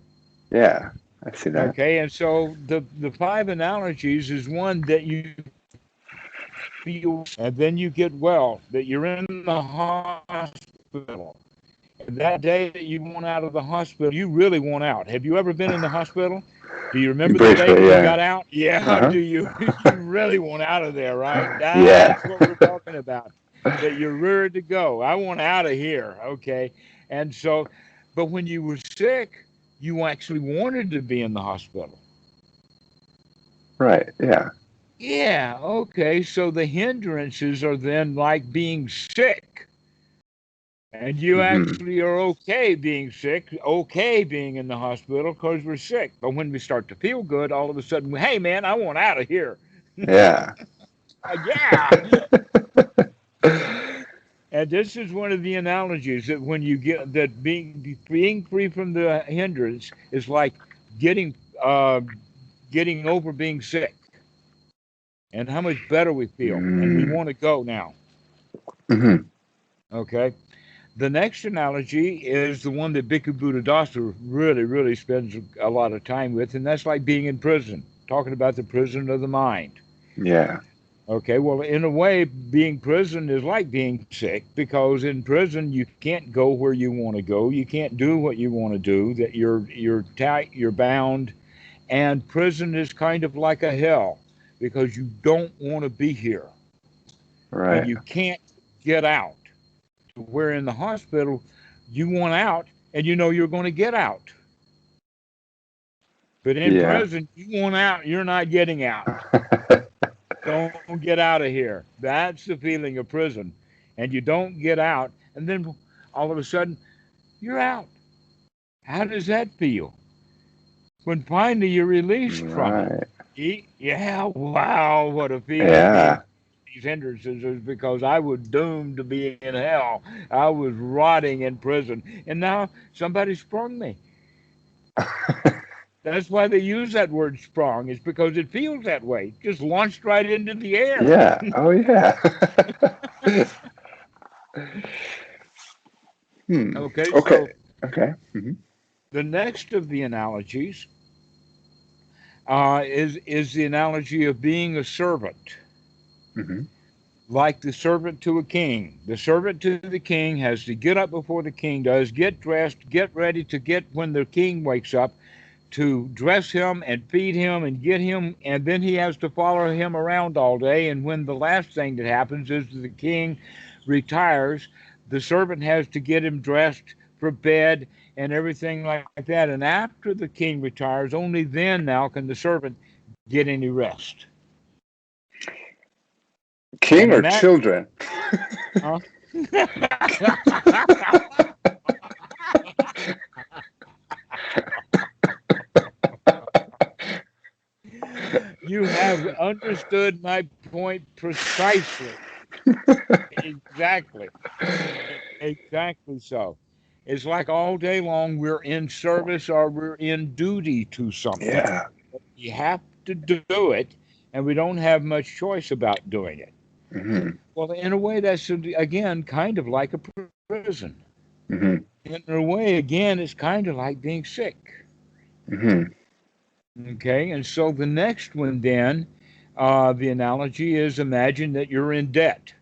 Yeah. I see that. Okay, and so the five analogies is one that you feel, and then you get well, that you're in the hospital. And that day that you want out of the hospital, you really want out. Have you ever been in the hospital? Do you remember the day Briefly, when you yeah. got out? Yeah, Uh-huh. do you? You really want out of there, right? Yeah. That's what we're talking about. That you're ready to go. I want out of here. Okay. And so, but when you were sick, you actually wanted to be in the hospital. Right. Yeah. Yeah. Okay. So the hindrances are then like being sick. And you Hmm. actually are okay being sick, okay being in the hospital because we're sick. But when we start to feel good, all of a sudden, hey, man, I want out of here. Yeah. Yeah. And this is one of the analogies that when you get that being free from the hindrance is like getting uh, getting over being sick and how much better we feel. And we Mm. want to go now. Hmm. Okay. The next analogy is the one that Bhikkhu Buddhadasa really, really spends a lot of time with, and that's like being in prison, talking about the prison of the mind. Yeah. Okay, well, in a way, being prison is like being sick because in prison you can't go where you want to go, you can't do what you want to do, that you're tight, you're bound, And prison is kind of like a hell because you don't want to be here and Right. you can't get out. Where in the hospital, you want out and you know you're going to get out. But in Yeah. prison, you want out, you're not getting out. Don't get out of here. That's the feeling of prison. And you don't get out. And then all of a sudden, you're out. How does that feel? When finally you're released from it. Right. Yeah, wow, what a feeling being Yeah. these hindrances is because I was doomed to be in hell. I was rotting in prison. And now somebody sprung me. That's why they use that word sprung, is because it feels that way. Just launched right into the air. Yeah. Oh, yeah. Hmm. Okay, Okay. so Okay. Hmm. the next of the analogies is the analogy of being a servant, Hmm. like the servant to a king. The servant to the king has to get up before the king does, get dressed, get ready to get when the king wakes up, to dress him and feed him and get him, and then he has to follow him around all day. And when the last thing that happens is the king retires, the servant has to get him dressed for bed and everything like that. And after the king retires, only then now can the servant get any rest. And King in or that, children? huh? You have understood my point precisely. Exactly. Exactly so. It's like all day long we're in service or we're in duty to something. Yeah. We have to do it, and we don't have much choice about doing it. Hmm. Well, in a way, that's again kind of like a prison. Hmm. In a way, again, it's kind of like being sick. Hmm. Okay, and so the next one then, the analogy is imagine that you're in debt.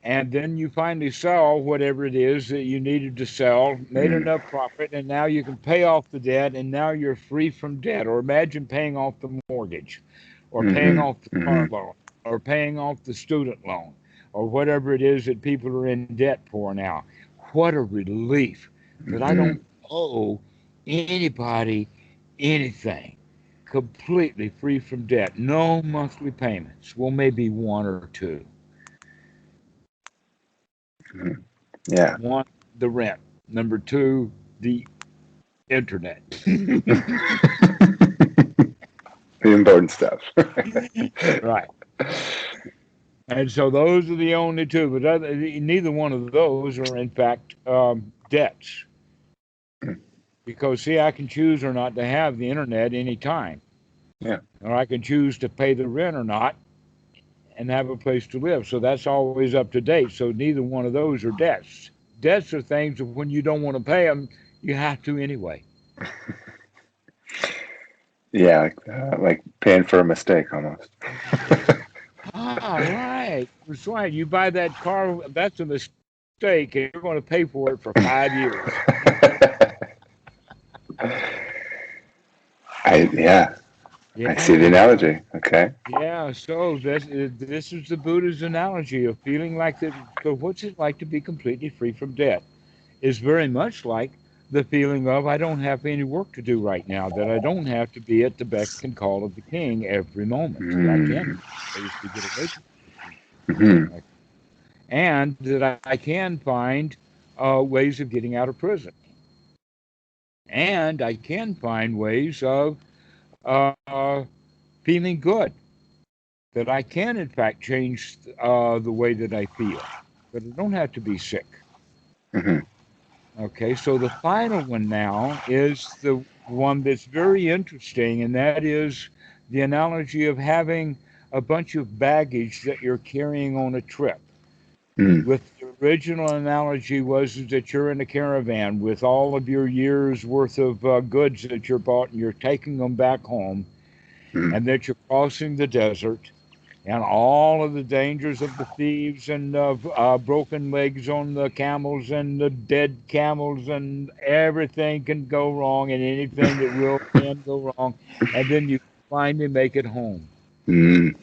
And then you finally sell whatever it is that you needed to sell, made Hmm. enough profit, and now you can pay off the debt, and now you're free from debt. Or imagine paying off the mortgage, or paying Hmm. off the car Hmm. loan, or paying off the student loan, or whatever it is that people are in debt for now. What a relief that I Hmm. don't owe anybody anything. Completely free from debt, no monthly payments. Well, maybe one or two. Hmm. Yeah. One, the rent. Number two, the internet. The important stuff. Right. And so those are the only two, but neither one of those are, in fact, debts. Because, see, I can choose or not to have the internet anytime, Yeah. or I can choose to pay the rent or not and have a place to live. So that's always up to date. So neither one of those are debts. Debts are things that when you don't want to pay them, you have to anyway. Yeah. Like paying for a mistake almost. Ah, right. That's right. You buy that car, that's a mistake, and you're going to pay for it for 5 years. Yeah. I see the Yeah. analogy. Okay. Yeah. So this is the Buddha's analogy of feeling like that. So what's it like to be completely free from debt? Is very much like the feeling of I don't have any work to do right now, that I don't have to be at the beck and call of the king every moment, that I can Mm. ways to get away from Hmm. it. And that I can find ways of getting out of prison. And I can find ways of uh, feeling good, that I can, in fact, change the way that I feel, that I don't have to be sick. Hmm. Okay, so the final one now is the one that's very interesting, and that is the analogy of having a bunch of baggage that you're carrying on a trip. Mm. With the original analogy was that you're in a caravan with all of your years worth of goods that you're bought and you're taking them back home, Mm. and that you're crossing the desert, and all of the dangers of the thieves and of broken legs on the camels and the dead camels and everything can go wrong and anything that will can go wrong. And then you finally make it home. Mm.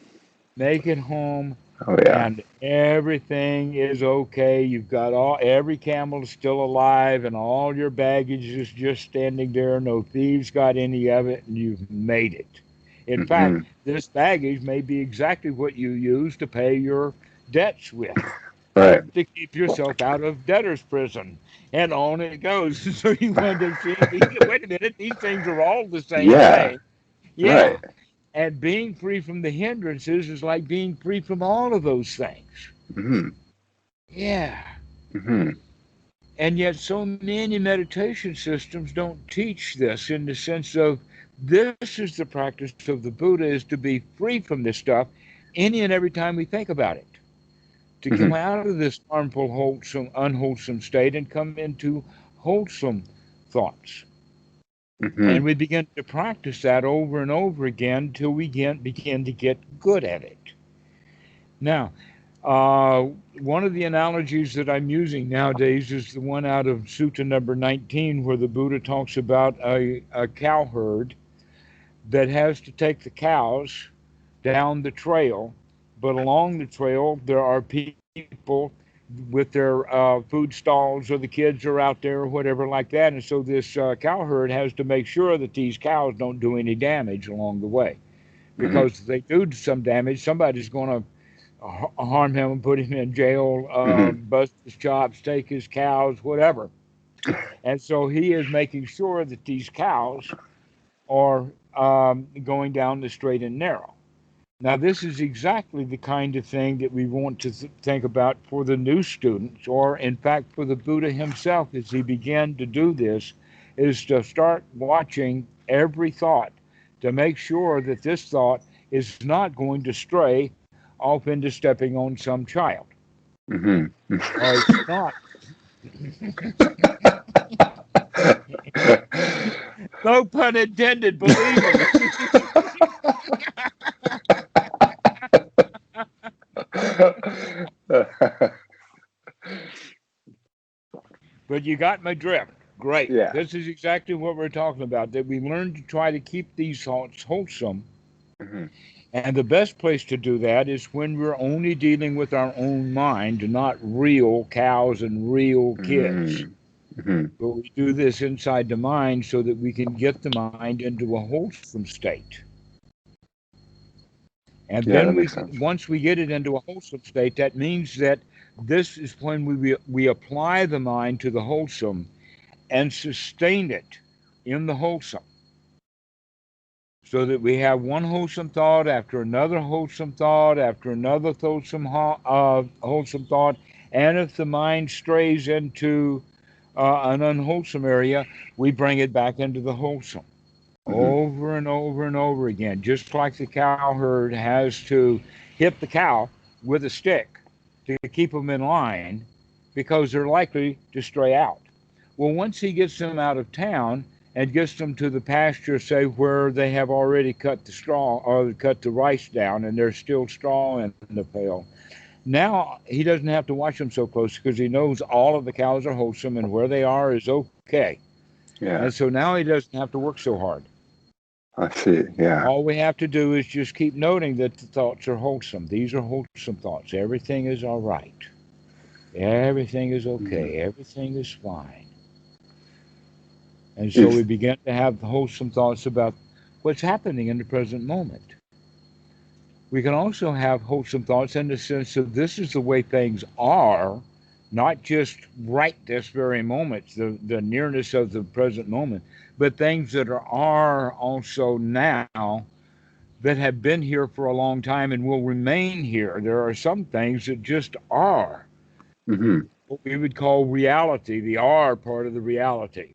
Make it home Oh yeah. and everything is okay. You've got every camel is still alive and all your baggage is just standing there. No thieves got any of it and you've made it. In fact, Hmm. this baggage may be exactly what you use to pay your debts with Right. and to keep yourself out of debtor's prison. And on it goes. So you wind up seeing, wait a minute, these things are all the same Yeah. thing. Right. Yeah. And being free from the hindrances is like being free from all of those things. Hmm. Yeah. Hmm. And yet, so many meditation systems don't teach this in the sense of this is the practice of the Buddha is to be free from this stuff any and every time we think about it. To Hmm. come out of this harmful, wholesome, unwholesome state and come into wholesome thoughts. Hmm. And we begin to practice that over and over again till we begin to get good at it. Now, uh, one of the analogies that I'm using nowadays is the one out of Sutta number 19, where the Buddha talks about a cow herd that has to take the cows down the trail, but along the trail, there are people with their food stalls, or the kids are out there, or whatever like that. And so this cow herd has to make sure that these cows don't do any damage along the way. Hmm. Because if they do some damage, somebody's going to harm him and put him in jail, Hmm. bust his chops, take his cows, whatever. And so he is making sure that these cows are going down the straight and narrow. Now, this is exactly the kind of thing that we want to think about for the new students, or in fact, for the Buddha himself as he began to do this, is to start watching every thought to make sure that this thought is not going to stray off into stepping on some child, Hmm. or it's not. No pun intended, believe me. But you got my drift. Great. Yeah. This is exactly what we're talking about, that we learn to try to keep these thoughts wholesome. Hmm. And the best place to do that is when we're only dealing with our own mind, not real cows and real kids. Hmm. Hmm. But we do this inside the mind so that we can get the mind into a wholesome state. And Yeah, then that makes sense. once we get it into a wholesome state, that means that this is when we apply the mind to the wholesome and sustain it in the wholesome, so that we have one wholesome thought after another wholesome thought after another wholesome thought. And if the mind strays into an unwholesome area, we bring it back into the wholesome Hmm. over and over and over again, just like the cow herd has to hit the cow with a stick to keep them in line because they're likely to stray out. Well, once he gets them out of town and gets them to the pasture, say where they have already cut the straw or cut the rice down and there's still straw in the pail, now he doesn't have to watch them so close because he knows all of the cows are wholesome and where they are is okay. And Yeah. so now he doesn't have to work so hard. I see. Yeah. All we have to do is just keep noting that the thoughts are wholesome. These are wholesome thoughts. Everything is all right. Everything is Hmm. okay. Everything is fine. And so we Is begin to have wholesome thoughts about what's happening in the present moment. We can also have wholesome thoughts in the sense of this is the way things are, not just right this very moment, the nearness of the present moment, but things that are also now that have been here for a long time and will remain here. There are some things that just are hmm. what we would call reality, the are part of the reality.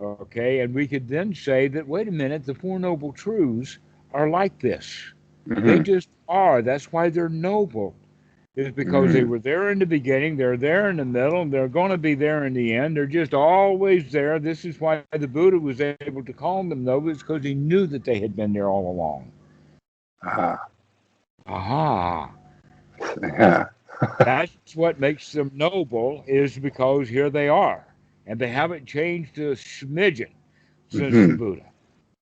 Okay, and we could then say that, wait a minute, the Four Noble Truths are like this. They Hmm. just are. That's why they're noble, is because they Hmm. were there in the beginning, they're there in the middle, and they're going to be there in the end. They're just always there. This is why the Buddha was able to call them noble, because he knew that they had been there all along. Ah. Aha. Yeah. That's what makes them noble, is because here they are. And they haven't changed a smidgen since the Hmm. Buddha.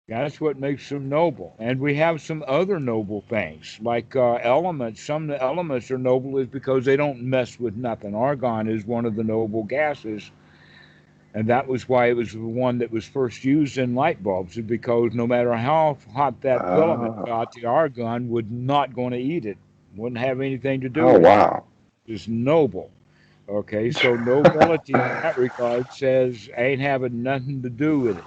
That's what makes them noble. And we have some other noble things, like elements. Some of the elements are noble is because they don't mess with nothing. Argon is one of the noble gases, and that was why it was the one that was first used in light bulbs, is because no matter how hot that filament Oh. got, the argon would not going to eat it. Wouldn't have anything to do Oh, with it. wow. It's noble. Okay, so nobility in that regard says ain't having nothing to do with it.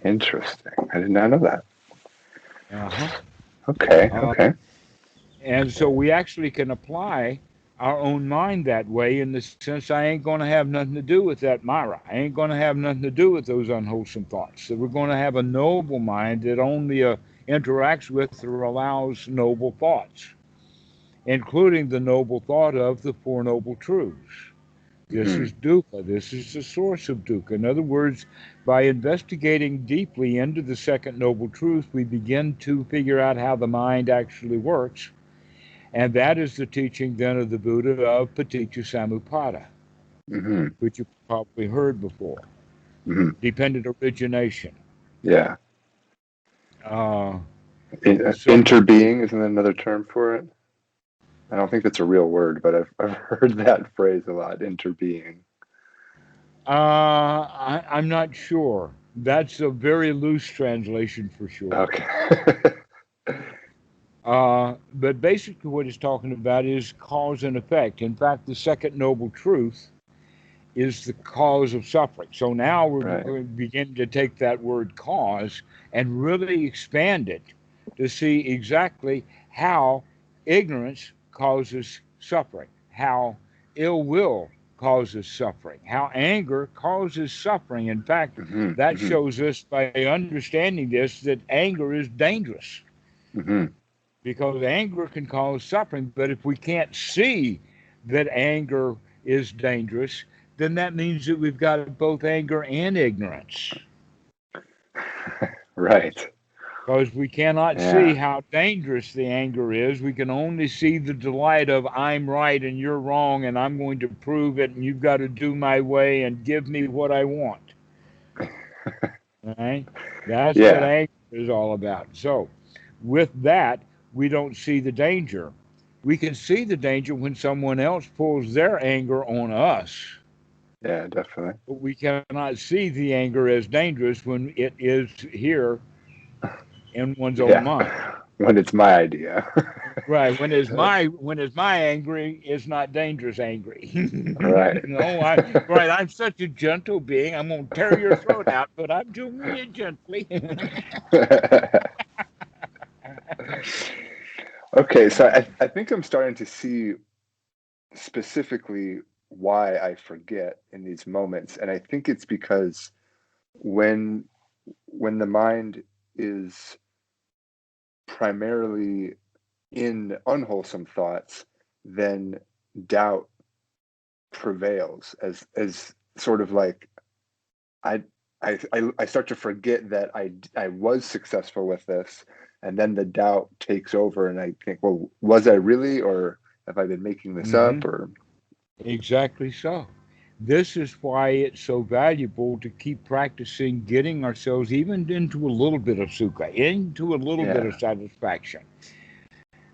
Interesting. I did not know that. Uh-huh. Okay. Uh, Okay. and so we actually can apply our own mind that way, in the sense I ain't going to have nothing to do with that Myra. I ain't going to have nothing to do with those unwholesome thoughts. So we're going to have a noble mind that only interacts with or allows noble thoughts, including the noble thought of the Four Noble Truths. This Hmm. is dukkha. This is the source of dukkha. In other words, by investigating deeply into the second noble truth, we begin to figure out how the mind actually works. And that is the teaching then of the Buddha of paticca samuppada, Hmm. which you've probably heard before. Hmm. Dependent origination. Yeah. Uh, so, Interbeing, isn't that another term for it? I don't think that's a real word, but I've heard that phrase a lot. Interbeing. I'm not sure. That's a very loose translation for sure. Okay. But basically, what it's talking about is cause and effect. In fact, the second noble truth is the cause of suffering. So now we're Right. going to begin to take that word cause and really expand it to see exactly how ignorance causes suffering, how ill will causes suffering, how anger causes suffering. In fact, Hmm. that Hmm. shows us by understanding this that anger is dangerous, Hmm. because anger can cause suffering. But if we can't see that anger is dangerous, then that means that we've got both anger and ignorance, Right. because we cannot see Yeah. how dangerous the anger is. We can only see the delight of I'm right and you're wrong, and I'm going to prove it, and you've got to do my way and give me what I want. All right? That's what Yeah. anger is all about. So, with that, we don't see the danger. We can see the danger when someone else pulls their anger on us, Yeah. Definitely. but we cannot see the anger as dangerous when it is here in one's own Yeah. mind. When it's my idea. Right. When is my angry, it's not dangerous angry. Right. No, right, I'm such a gentle being. I'm gonna tear your throat out, but I'm doing it gently. Okay, so I think I'm starting to see specifically why I forget in these moments, and I think it's because when when the mind is primarily in unwholesome thoughts, then doubt prevails as sort of like I I start to forget that I was successful with this, and then the doubt takes over, and I think, well, was I really, or have I been making this Hmm. up, or Exactly so. This is why it's so valuable to keep practicing getting ourselves even into a little bit of sukha, into a little bit yeah, of satisfaction.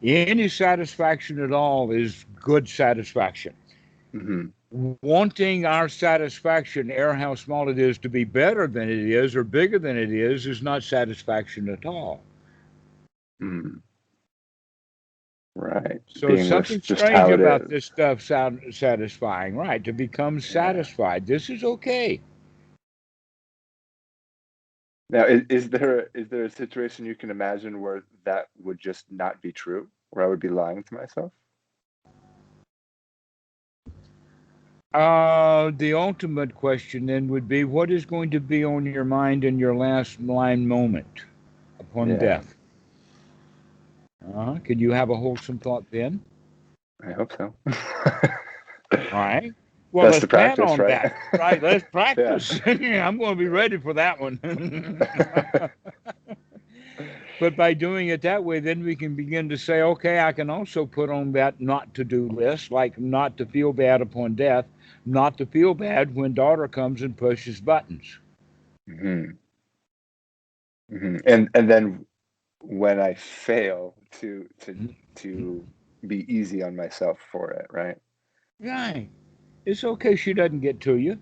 Any satisfaction at all is good satisfaction. hmm, Wanting our satisfaction, air how small it is, to be better than it is or bigger than it is not satisfaction at all. hmm, right, So being with something just strange how it about is. this stuff sound satisfying, right? To become Yeah. satisfied. This is okay. Now, is there a situation you can imagine where that would just not be true, where I would be lying to myself? The ultimate question then would be, what is going to be on your mind in your last line moment upon Yeah, death? Can you have a wholesome thought then? I hope so. All right. Well, Best let's to plan practice, on right? that. Right. Let's Yeah. practice. I'm going to be ready for that one. But by doing it that way, then we can begin to say, okay, I can also put on that not to do list, like not to feel bad upon death, not to feel bad when daughter comes and pushes buttons. Hmm. Hmm. And then when I fail, to be easy on myself for it, right? Right. It's okay she doesn't get to you.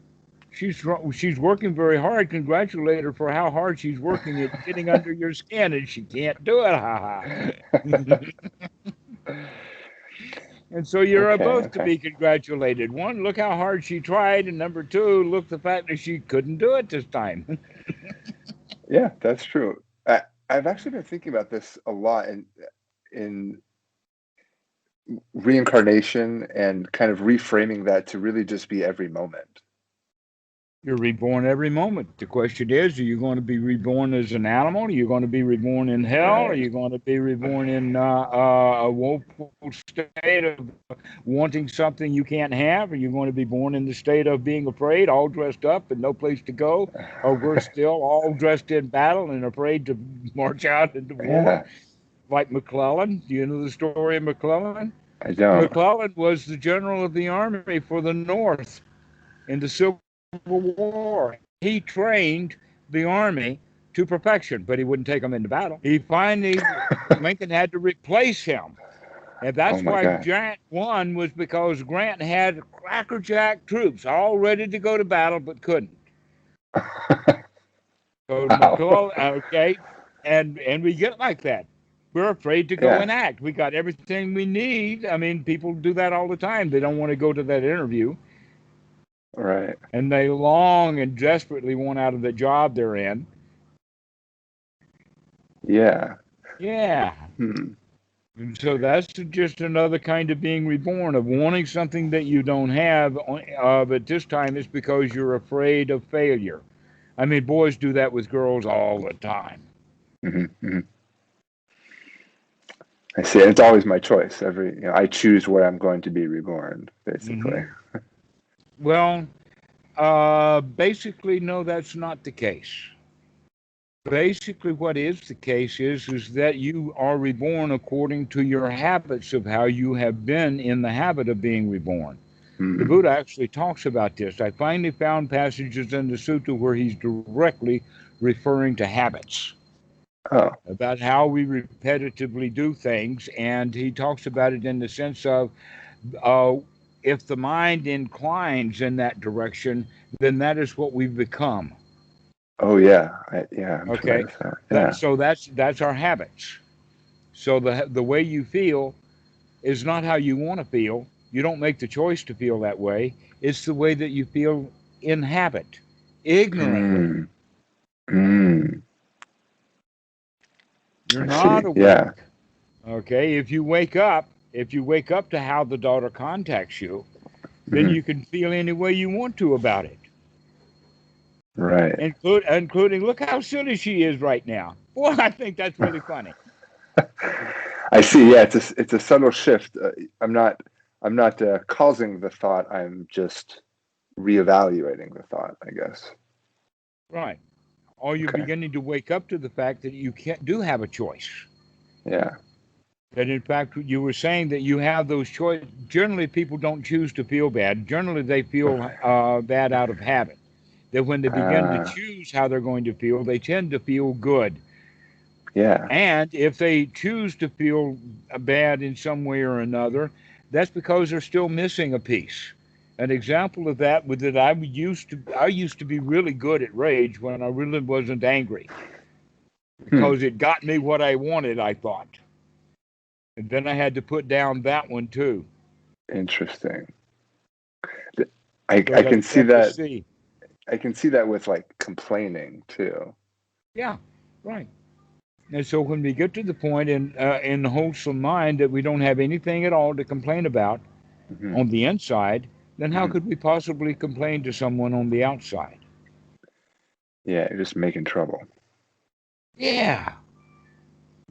She's working very hard. Congratulate her for how hard she's working at getting under your skin, and she can't do it. Ha ha. And so you're Okay, both to okay. be congratulated. One, look how hard she tried, and number two, look the fact that she couldn't do it this time. Yeah, that's true. I've actually been thinking about this a lot in reincarnation and kind of reframing that to really just be every moment. You're reborn every moment. The question is, are you going to be reborn as an animal? Are you going to be reborn in hell? Are Right. you going to be reborn in a woeful state of wanting something you can't have? Are you going to be born in the state of being afraid, all dressed up and no place to go? Or worse still, all dressed in battle and afraid to march out into war? Yeah, Like McClellan. Do you know the story of McClellan? I don't. McClellan was the general of the army for the North in the Civil War. He trained the army to perfection, but he wouldn't take them into battle. He finally, Lincoln had to replace him. And Oh that's my why gosh. Grant won, was because Grant had crackerjack troops all ready to go to battle but couldn't. So Wow. McClellan, okay, and we get like that. We're afraid to go Yeah, and act. We got everything we need. I mean, people do that all the time. They don't want to go to that interview, right. and they long and desperately want out of the job they're in. Yeah. Yeah. Hmm. And so that's just another kind of being reborn, of wanting something that you don't have, but this time it's because you're afraid of failure. I mean, boys do that with girls all the time. Hmm. Hmm. I see. It's always my choice. I choose where I'm going to be reborn, basically. Hmm. Well, basically, no, that's not the case. Basically, what is the case is that you are reborn according to your habits of how you have been in the habit of being reborn. The Hmm. Buddha actually talks about this. I finally found passages in the sutta where he's directly referring to habits, Oh, about how we repetitively do things, and he talks about it in the sense of uh, if the mind inclines in that direction, then that is what we've become. oh yeah. Yeah, I'm familiar Okay, with that. Yeah. so that's our habits. So the way you feel is not how you want to feel. You don't make the choice to feel that way. It's the way that you feel in habit, ignorantly. Mm. Mm. You're I see. not Yeah. awake. Okay, if you wake up to how the daughter contacts you, then Hmm. you can feel any way you want to about it, Right. including look how silly she is right now. Boy, I think that's really funny. I see. Yeah, it's a subtle shift. I'm not I'm not causing the thought. I'm just reevaluating the thought, I guess. Right. Or you're Okay. beginning to wake up to the fact that you can't do have a choice. Yeah. That in fact you were saying that you have those choices. Generally, people don't choose to feel bad. Generally, they feel bad out of habit. That when they begin to Uh, choose how they're going to feel, they tend to feel good. yeah. And if they choose to feel bad in some way or another, that's because they're still missing a piece. An example of that was that I used to be really good at rage when I really wasn't angry, Hmm. because it got me what I wanted, I thought. And then I had to put down that one too. Interesting. So I that's can see what I that. see. I can see that with like complaining too. Yeah, right. And so when we get to the point in the wholesome mind that we don't have anything at all to complain about Hmm. on the inside, then how Hmm. could we possibly complain to someone on the outside? Yeah, you're just making trouble. Yeah,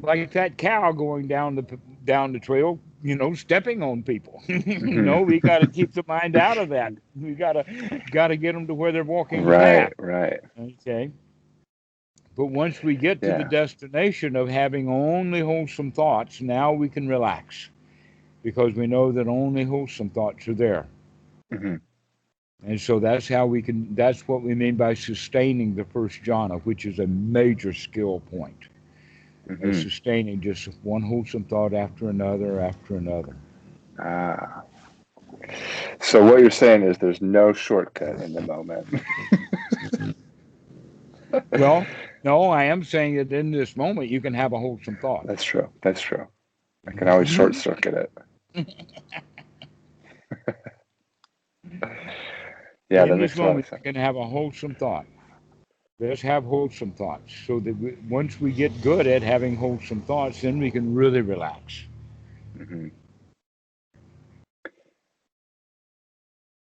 like that cow going down the trail, stepping on people. Hmm. No, we got to keep the mind out of that. We got to get them to where they're walking the Right. path. Right. Okay. But once we get to the Yeah. destination of having only wholesome thoughts, now we can relax because we know that only wholesome thoughts are there. Hmm. And so that's how we can, that's what we mean by sustaining the first jhana, which is a major skill point. Hmm. Sustaining just one wholesome thought after another after another. Ah. So what you're saying is there's no shortcut in the moment. Well, no, I am saying that in this moment you can have a wholesome thought. That's true. That's true. I can always short circuit it. Yeah, that In this makes a lot of moment you sense. can have a wholesome thought. Let's have wholesome thoughts so that once we get good at having wholesome thoughts, then we can really relax. Hmm.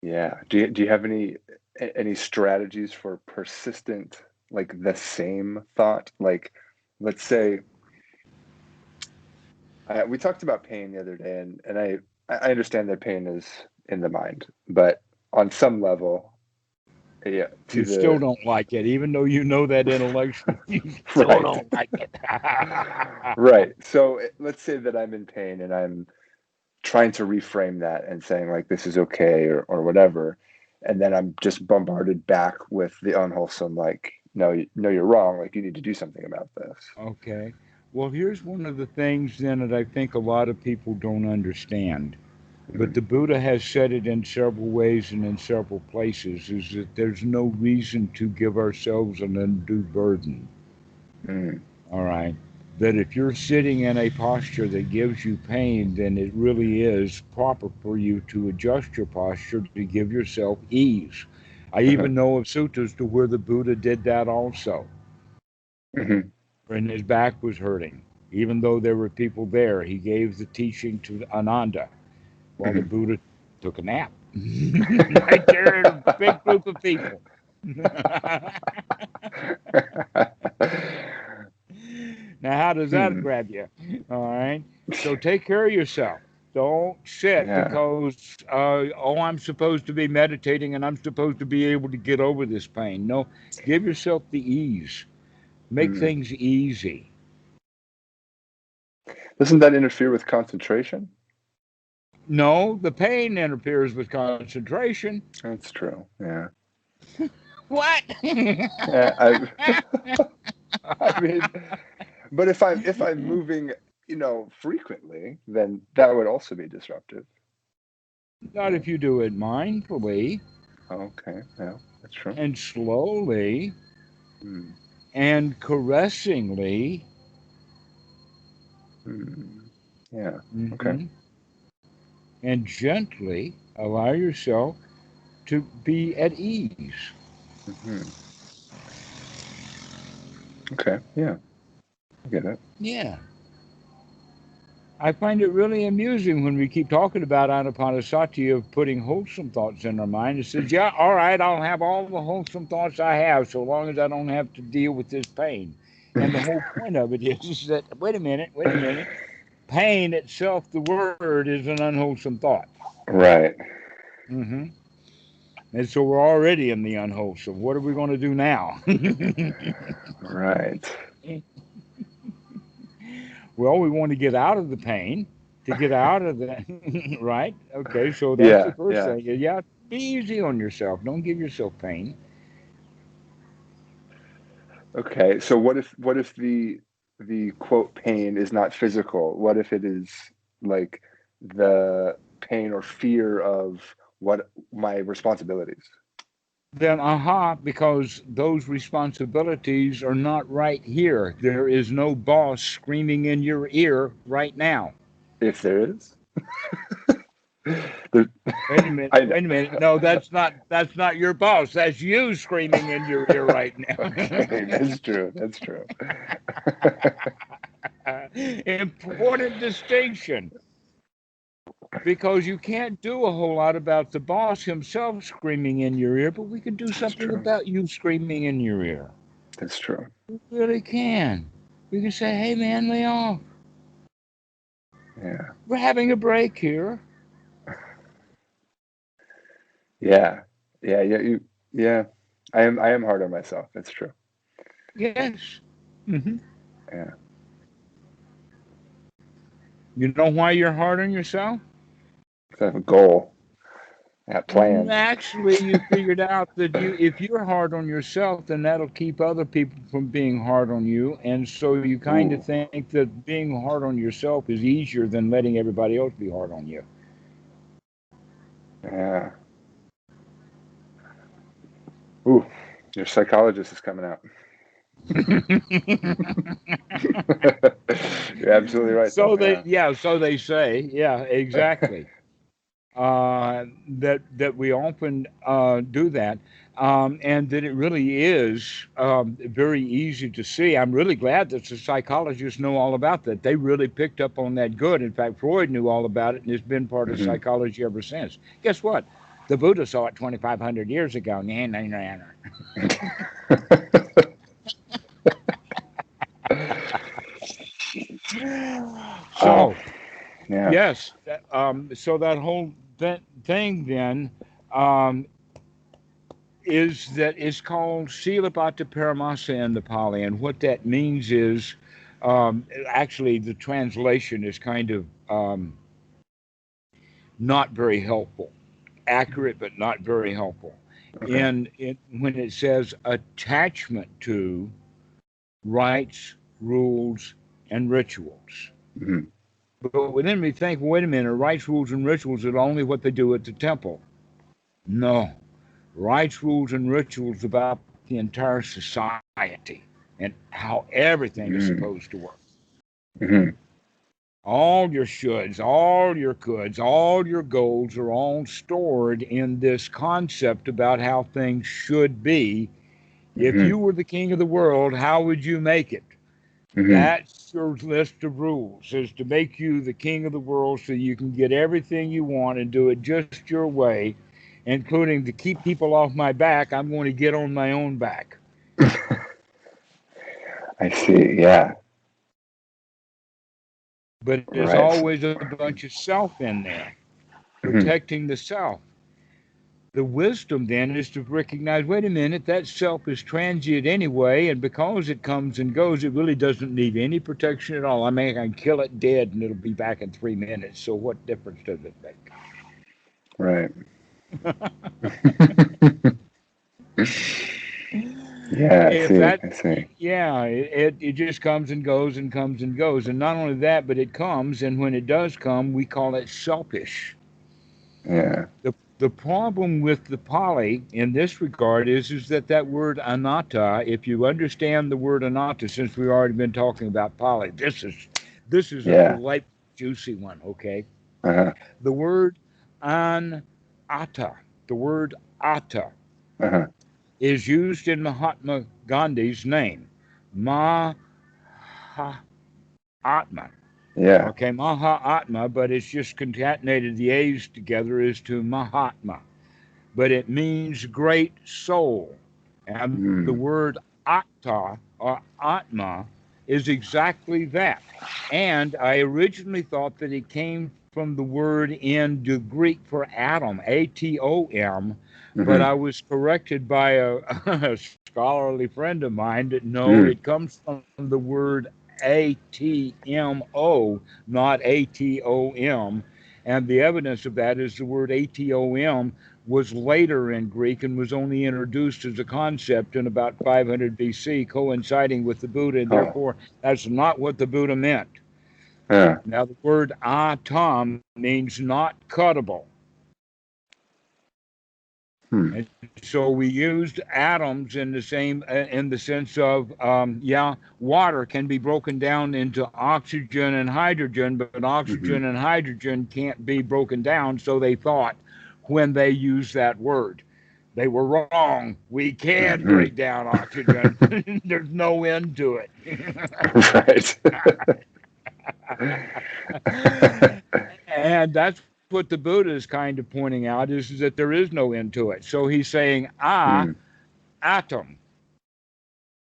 Yeah. Do you have any strategies for persistent, like the same thought? Like, let's say we talked about pain the other day, and I understand that pain is in the mind, but on some level, yeah, to You still the don't like it, even though you know that intellectually, you still right, don't like it. right. So let's say that I'm in pain and I'm trying to reframe that and saying like this is okay or whatever, and then I'm just bombarded back with the unwholesome like no, no, you're wrong. Like you need to do something about this. Okay. Well, here's one of the things then that I think a lot of people don't understand. But Mm, the Buddha has said it in several ways and in several places is that there's no reason to give ourselves an undue burden. mm, All right. That if you're sitting in a posture that gives you pain, then it really is proper for you to adjust your posture to give yourself ease. I uh-huh, even know of suttas to where the Buddha did that also mhm, when his back was hurting. Even though there were people there, he gave the teaching to Ananda while the mhm. Buddha took a nap. Right there in a big group of people. Now, how does that Hmm. grab you? All right. So take care of yourself. Don't sit Yeah. because, oh, I'm supposed to be meditating and I'm supposed to be able to get over this pain. No, give yourself the ease. Make Hmm. things easy. Doesn't that interfere with concentration? No, the pain interferes with concentration. That's true. Yeah. What? Yeah. I mean, but if I'm moving, frequently, then that would also be disruptive. Not Yeah. if you do it mindfully Okay. Yeah. That's true. and slowly Hmm. and caressingly. Hmm. Yeah. Okay. Hmm. And gently allow yourself to be at ease. Hmm. Okay. Yeah. I get it. Yeah. I find it really amusing when we keep talking about anapanasati of putting wholesome thoughts in our mind. It says, yeah, all right, I'll have all the wholesome thoughts I have so long as I don't have to deal with this pain. And the whole point of it is that, wait a minute. Pain itself, the word, is an unwholesome thought. Right. Hmm. And so we're already in the unwholesome. What are we going to do now? Right. Well, we want to get out of the pain, to get out of the, right? Okay, so that's the Yeah. first Yeah. thing. Yeah, be easy on yourself. Don't give yourself pain. Okay. So what if the quote pain is not physical? What if it is like the pain or fear of what my responsibilities? Then, aha, because those responsibilities are not right here. There is no boss screaming in your ear right now. If there is, there, Wait a minute. I know. Wait a minute. No, that's not your boss. That's you screaming in your ear right Okay, now. that's true. That's true. Important distinction because you can't do a whole lot about the boss himself screaming in your ear, but we can do That's something true. about you screaming in your ear. That's true. We really can. We can say, hey man, lay off. Yeah. We're having a break here. Yeah. Yeah. Yeah. Yeah. I am hard on myself. That's true. Yes. Hmm. Yeah. You know why you're hard on yourself? So I have a goal, that plan. Actually, you figured out that if you're hard on yourself, then that'll keep other people from being hard on you, and so you kind of Ooh. think that being hard on yourself is easier than letting everybody else be hard on you. Yeah. Ooh. Your psychologist is coming out. You're absolutely right, though. So they, Yeah. yeah, so they say, yeah, exactly. That we often do that, and that it really is very easy to see. I'm really glad that the psychologists know all about that. They really picked up on that good. In fact, Freud knew all about it, and it's been part of Hmm. psychology ever since. Guess what? The Buddha saw it 2,500 years ago. Nah, nah, nah, nah. Oh, So yeah. yes, so that whole thing then. Um, is that it's called Silapata Paramasa in the Pali, and what that means is actually the translation is kind of not very helpful, accurate but not very helpful. Okay. When it says attachment to rites, rules, and rituals. Hmm. But then we think, wait a minute, rites, rules, and rituals are only what they do at the temple. No, rights, rules, and rituals about the entire society and how everything is Mm. supposed to work. Hmm. All your shoulds, all your coulds, all your goals are all stored in this concept about how things should be. If Hmm. you were the king of the world, how would you make it? Hmm. That's your list of rules, is to make you the king of the world so you can get everything you want and do it just your way, including to keep people off my back, I'm going to get on my own back. I see. Yeah. But there's Right. always a bunch of self in there, Hmm. protecting the self. The wisdom then is to recognize, wait a minute, that self is transient anyway, and because it comes and goes, it really doesn't need any protection at all. I mean, I can kill it dead and it'll be back in 3 minutes. So what difference does it Right. make? Yeah. I If see. that, I see. yeah, it just comes and goes and comes and goes. And not only that, but it comes, and when it does come, we call it selfish. Yeah. The problem with the Pali in this regard is that that word anatta, if you understand the word anatta, since we've already been talking about Pali, this is a Yeah. delightful, juicy one, okay? Uh-huh. The word anatta, the word atta, Uh-huh. is used in Mahatma Gandhi's name, Mahatma. Yeah. Okay, Mahatma, but it's just concatenated the A's together is to Mahatma. But it means great soul. And the Mm. word atta or atma is exactly that. And I originally thought that it came from the word in the Greek for atom, atom, but Hmm. I was corrected by a scholarly friend of mine that no, Mm. it comes from the word ATMO, not ATOM. And the evidence of that is the word ATOM was later in Greek and was only introduced as a concept in about 500 BC, coinciding with the Buddha, and Oh. therefore that's not what the Buddha meant. Yeah. Now, the word atom means not cuttable. Hmm. And so we used atoms in the sense of, yeah, water can be broken down into oxygen and hydrogen, but Hmm. oxygen and hydrogen can't be broken down. So they thought when they used that word. They were wrong. We can Hmm. break down oxygen. There's no end to it. Right. And that's what the Buddha is kind of pointing out is that there is no end to it. So he's saying, Hmm. atom,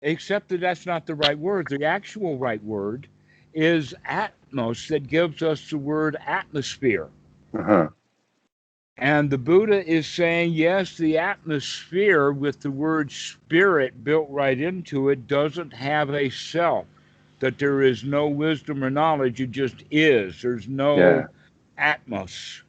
except that that's not the right word. The actual right word is atmos that gives us the word atmosphere. Uh-huh. And the Buddha is saying, yes, the atmosphere with the word spirit built right into it doesn't have a self, that there is no wisdom or knowledge, it just is. There's no Yeah. atmos.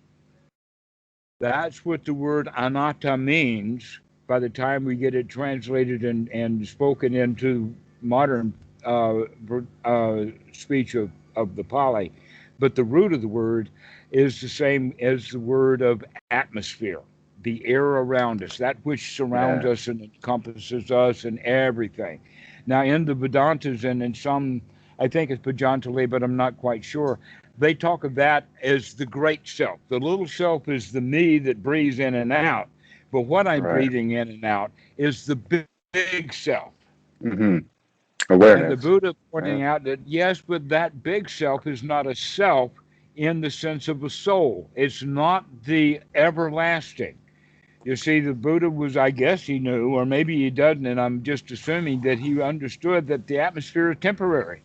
That's what the word anatta means by the time we get it translated and spoken into modern uh, speech of the Pali. But the root of the word is the same as the word of atmosphere, the air around us, that which surrounds Yeah. us and encompasses us and everything. Now, in the Vedantas and in some, I think it's Pajanjali, but I'm not quite sure, they talk of that as the great self. The little self is the me that breathes in and out. But what I'm Right. breathing in and out is the big self. Hmm. And the Awareness. Buddha Yeah. pointing out that yes, but that big self is not a self in the sense of a soul. It's not the everlasting. You see, the Buddha was, I guess he knew, or maybe he doesn't, and I'm just assuming that he understood that the atmosphere is temporary.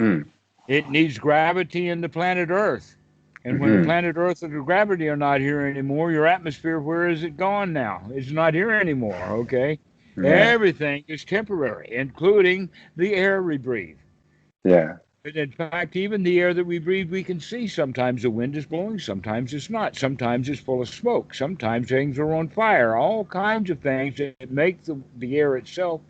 Mm. It needs gravity in the planet Earth. And when the Hmm. planet Earth and the gravity are not here anymore, your atmosphere, where is it gone now? It's not here anymore, okay? Yeah. Everything is temporary, including the air we breathe. Yeah. But in fact, even the air that we breathe, we can see sometimes the wind is blowing, sometimes it's not. Sometimes it's full of smoke, sometimes things are on fire, all kinds of things that make the air itself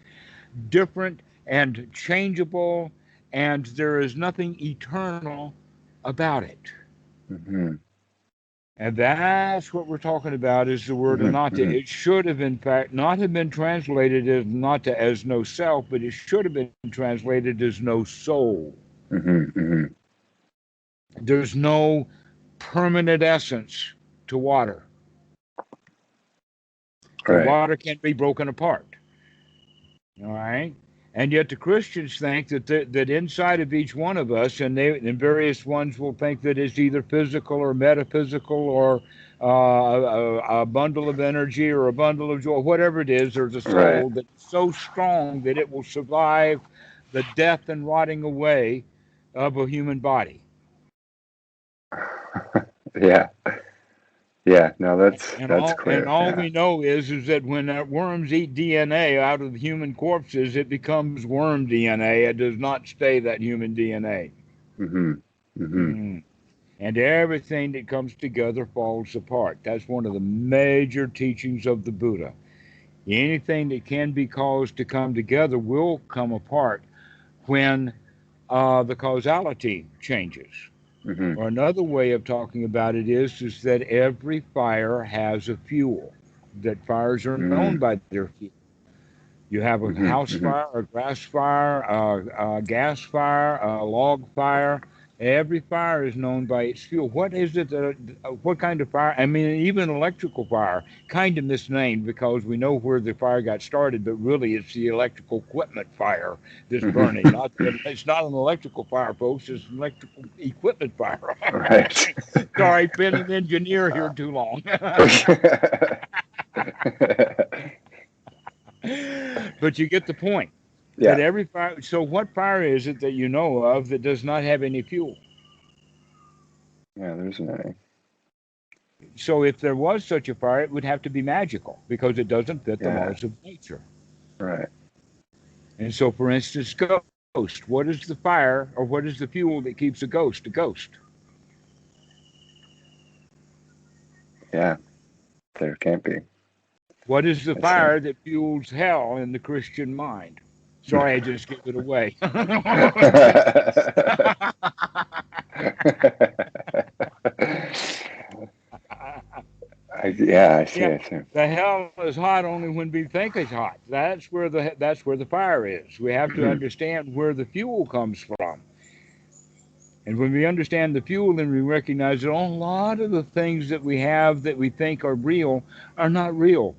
different and changeable, and there is nothing eternal about it. Hmm. And that's what we're talking about is the word Hmm. anatta. Hmm. It should have, in fact, not have been translated as anatta as no self, but it should have been translated as no soul. Hmm. Hmm. There's no permanent essence to water. The Right. water can be broken apart. All right. And yet the Christians think that inside of each one of us, and various ones will think that it's either physical or metaphysical or a bundle of energy or a bundle of joy, whatever it is, there's a Right. soul that's so strong that it will survive the death and rotting away of a human body. Yeah. Yeah. No, And that's and clear. all Yeah. we know is that when worms eat DNA out of human corpses, it becomes worm DNA. It does not stay that human DNA. Hmm. Hmm. Mm. And everything that comes together falls apart. That's one of the major teachings of the Buddha. Anything that can be caused to come together will come apart when the causality changes. Hmm. Or another way of talking about it is that every fire has a fuel. That fires are known Hmm. by their fuel. You have a Hmm. house Hmm. fire, a grass fire, a gas fire, a log fire. Every fire is known by its fuel. What is it? What kind of fire? I mean, even electrical fire, kind of misnamed because we know where the fire got started, but really it's the electrical equipment fire that's burning. Hmm. It's not an electrical fire, folks. It's an electrical equipment fire. Right. Sorry, been an engineer here too long. But you get the point. That Yeah. every fire. So, what fire is it that you know of that does not have any fuel? Yeah. There's many. So, if there was such a fire, it would have to be magical because it doesn't fit the Yeah. laws of nature. Right. And so, for instance, ghost. What is the fire or what is the fuel that keeps a ghost a ghost? Yeah. There can't be. What is the That's it. fire that fuels hell in the Christian mind? Sorry, I just gave it away. Yeah, I see. Yeah, I see. the hell is hot only when we think it's hot. That's where the fire is. We have to Hmm. understand where the fuel comes from. And when we understand the fuel, then we recognize that a lot of the things that we have that we think are real are not real.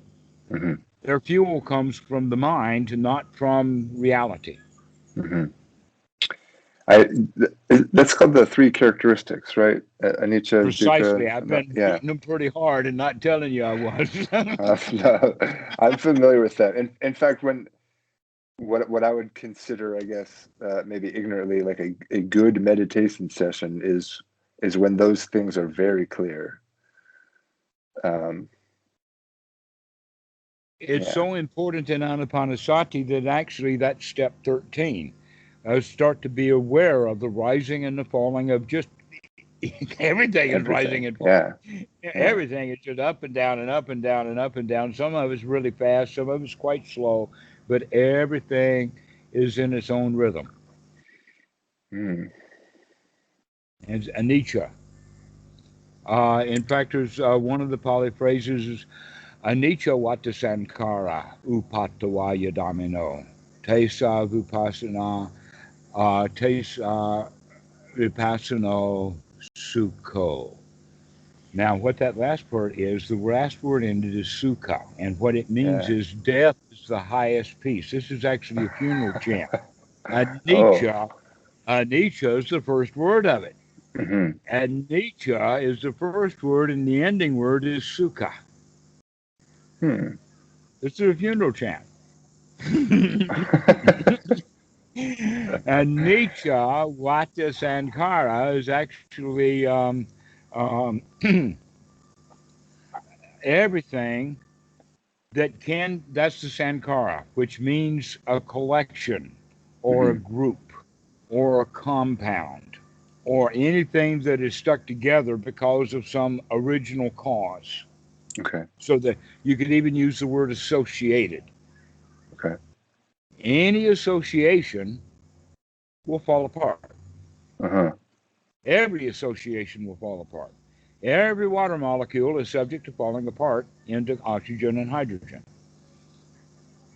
Hmm. Their fuel comes from the mind, not from reality. Hmm. That's called the three characteristics, right? Anicca, Precisely. dukkha, I've been yeah. beating them pretty hard and not telling you I was. No, I'm familiar with that. In fact, when what I would consider, I guess, maybe ignorantly, like a good meditation session is when those things are very clear. Um, It's yeah, so important in Anapanasati that actually that's step 13. Start to be aware of the rising and the falling of just everything is rising everything. and falling. Yeah, yeah. Everything is just up and down and up and down and up and down. Some of it's really fast, some of it's quite slow, but everything is in its own rhythm. Mm, And anicca. In fact, there's one of the Pali phrases is anicca vata sankara upatavaya damino tesa vipassana tesa vipassano sukho. Now, what that last part is, the last word in it is sukha, and what it means yeah. is death is the highest peace. This is actually a funeral chant. Oh. Anicca, anicca is the first word of it. Hmm. Anicca is the first word, and the ending word is sukha. Hmm. This is a funeral chant. Anicca vata sankara is actually um, everything that can, that's the sankara, which means a collection or a Hmm. group or a compound or anything that is stuck together because of some original cause. Okay. So that you could even use the word associated. Okay. Any association will fall apart. Uh-huh. Every association will fall apart. Every water molecule is subject to falling apart into oxygen and hydrogen.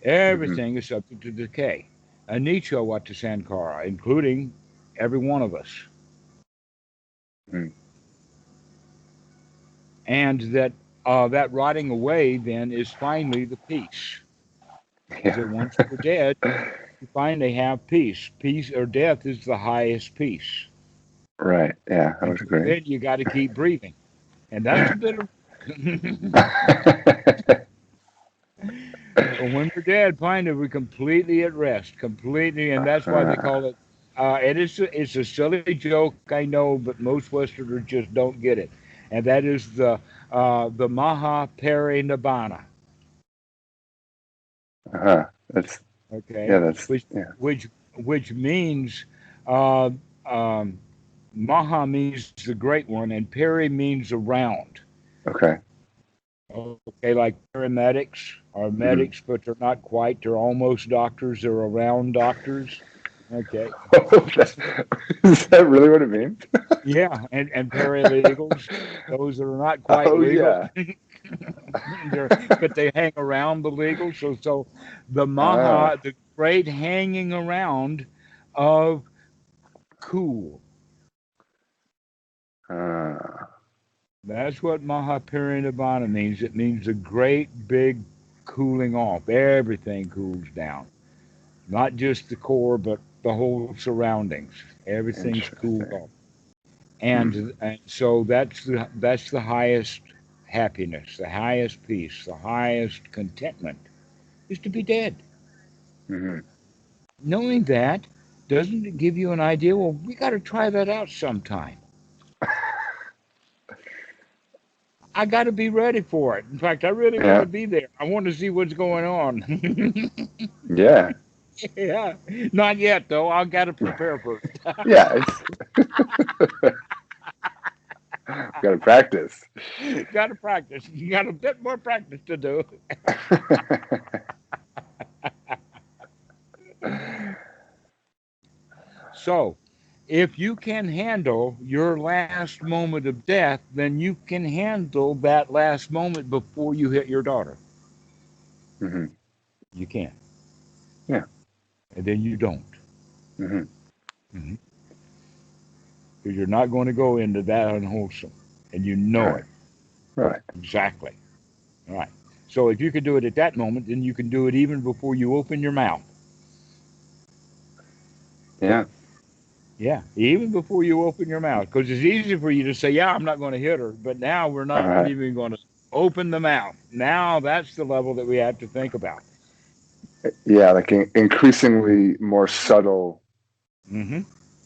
Hmm. Everything is subject to decay. Anicca vata sankara, including every one of us. Hmm. And that rotting away then is finally the peace. Is Yeah. that once we're dead, you finally have peace. Peace or death is the highest peace. Right. Yeah, I would Until agree. then, you got to keep breathing, and that's a bit of. But when we're dead, finally we're completely at rest, completely, and that's why they Uh-huh. call it. It's a silly joke, I know, but most Westerners just don't get it, and that is the Maha Parinibbana. Uh-huh. That's Okay, yeah, that's which yeah. which which means uh, um, Maha means the great one, and Peri means around. Okay. Okay, like paramedics are Hmm. medics, but they're not quite. They're almost doctors. They're around doctors. Okay. Is that really what it means? Yeah, and paralegals, those that are not quite Oh legal, yeah. but they hang around the legal. So the Ah. Maha, the great hanging around of cool. Ah. That's what Mahaparinibbana means. It means a great big cooling off. Everything cools down. Not just the core, but the whole surroundings. Everything's cooled Interesting. off, Hmm. and so that's the highest happiness, the highest peace, the highest contentment is to be dead. Hmm. Knowing that, doesn't it give you an idea? Well, we got to try that out sometime. I got to be ready for it. In fact, I really want Yeah. to be there. I want to see what's going on. Yeah. Yeah, not yet though. I got to prepare first. Yeah. It's got to practice. Got to practice. You got a bit more practice to do. So, if you can handle your last moment of death, then you can handle that last moment before you hit your daughter. Hmm. You can, Yeah. and then you don't, Hmm. because you're not going to go into that unwholesome, and you know Right. it Right. exactly. All right. So if you can do it at that moment, then you can do it even before you open your mouth. Yeah. Yeah, even before you open your mouth, because it's easy for you to say, "Yeah, I'm not going to hit her," but now we're All not right. even going to open the mouth. Now that's the level that we have to think about. Yeah, like increasingly more subtle Hmm.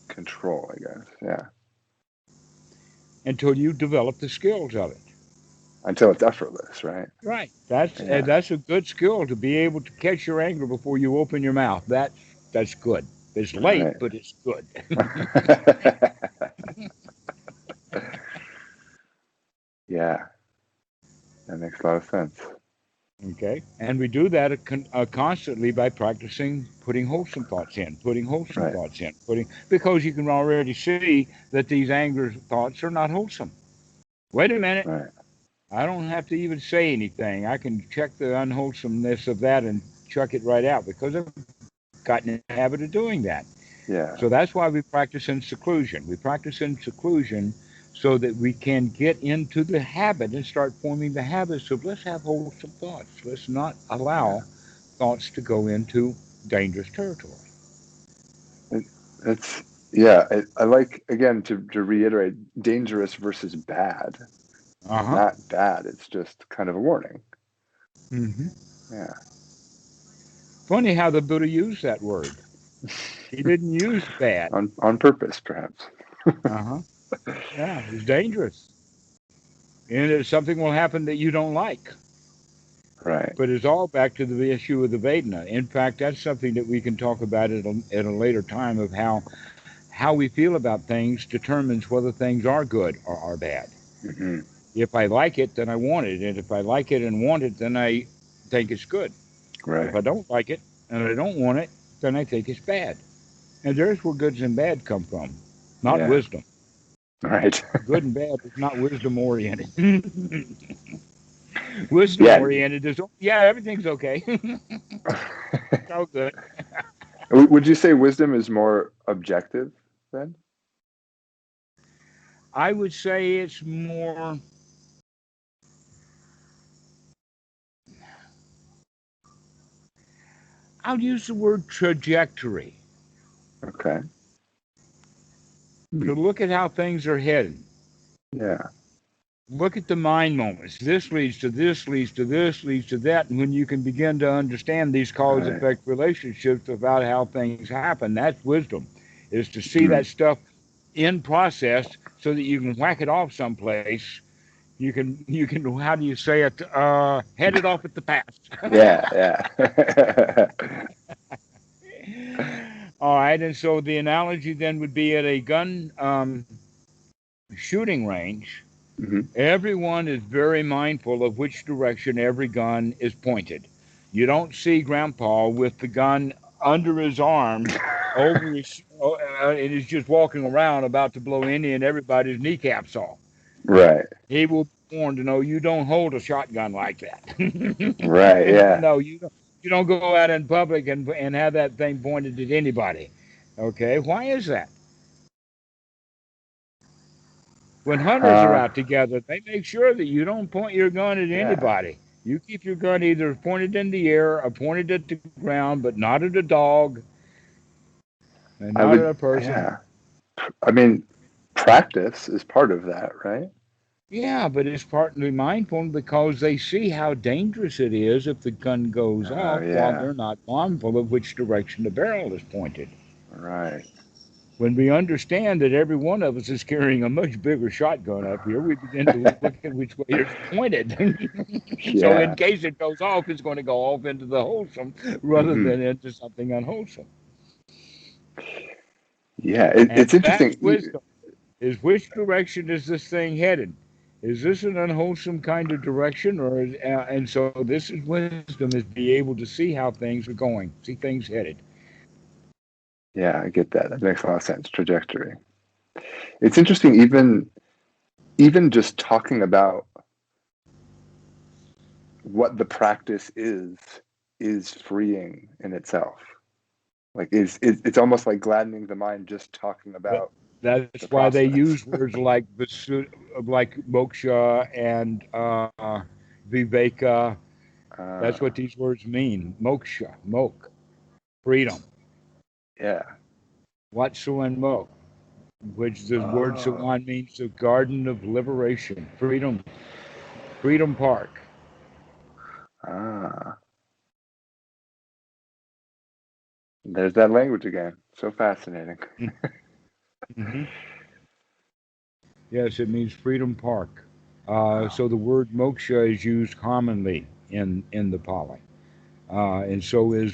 control, I guess. Yeah. Until you develop the skills of it. until it's effortless, right? Right. Yeah. That's a good skill to be able to catch your anger before you open your mouth. That's good. It's late, Right. but it's good. Yeah, that makes a lot of sense. Okay. And we do that constantly by practicing putting wholesome thoughts in, putting wholesome Right. thoughts in, putting because you can already see that these anger thoughts are not wholesome. Wait a minute. Right. I don't have to even say anything. I can check the unwholesomeness of that and chuck it right out because I've gotten in the habit of doing that. Yeah. So that's why we practice in seclusion. We practice in seclusion so that we can get into the habit and start forming the habits of let's have wholesome thoughts. Let's not Yeah. allow thoughts to go into dangerous territory. It, it's yeah. I like again to reiterate dangerous versus bad. Uh It's huh. not bad. It's just kind of a warning. Hmm. Yeah. Funny how the Buddha used that word. He didn't use bad. On purpose, perhaps. Uh huh. Yeah, it's dangerous. And something will happen that you don't like. Right. But it's all back to the issue of the Vedana. In fact, that's something that we can talk about at a later time of how we feel about things determines whether things are good or are bad. Hmm. If I like it, then I want it. And if I like it and want it, then I think it's good. If Right. I don't like it and I don't want it, then I think it's bad. And there's where goods and bad come from, not Yeah. wisdom. Right. Good and bad is not wisdom oriented. Wisdom Yeah. oriented is, yeah, everything's okay. It's all good. Would you say wisdom is more objective then? I would say it's more, I'll use the word trajectory Okay. Hmm. to look at how things are headed. Yeah. Look at the mind moments. This leads to this, leads to this, leads to that. And when you can begin to understand these cause Right. effect relationships about how things happen, that's wisdom, is to see Hmm. that stuff in process so that you can whack it off someplace. You can, how do you say it? Head it off at the pass. Yeah. Yeah. All right. And so the analogy then would be at a gun shooting range. Hmm. Everyone is very mindful of which direction every gun is pointed. You don't see Grandpa with the gun under his arm, over his, and he's just walking around about to blow any and everybody's kneecaps off. Right. He will be warned to know you don't hold a shotgun like Right. that. Yeah. No, you don't. You don't go out in public and have that thing pointed at anybody. Okay, why is that? When hunters are Uh, out together, they make sure that you don't point your gun at yeah. anybody. You keep your gun either pointed in the air or pointed at the ground, but not at a dog and I not at would. a person. Yeah. I mean, practice is part of that, right? Yeah, but it's partly mindful because they see how dangerous it is if the gun goes Oh, off while yeah. they're not mindful of which direction the barrel is pointed. Right. When we understand that every one of us is carrying a much bigger shotgun up here, we begin to look at which way it's pointed. So in Yeah. case it goes off, it's going to go off into the wholesome rather Hmm. than into something unwholesome. Yeah. And It's interesting. that's wisdom. Is which direction is this thing headed? Is this an unwholesome kind of direction, and so this is wisdom is be able to see how things are going, see things headed. Yeah, I get that. That makes a lot of sense. Trajectory. It's interesting, even just talking about what the practice is freeing in itself. Like is it's almost like gladdening the mind just talking That, about that's the why they process. use words like like moksha and viveka. That's what Uh, these words mean. Moksha, mok, freedom. yeah. Watsu and mok, which the word Oh. Sawan means the garden of liberation, freedom, freedom park. Ah. There's that language again. So fascinating. Mm-hmm. Yes, it means freedom park. Wow. So the word moksha is used commonly in the Pali, and so is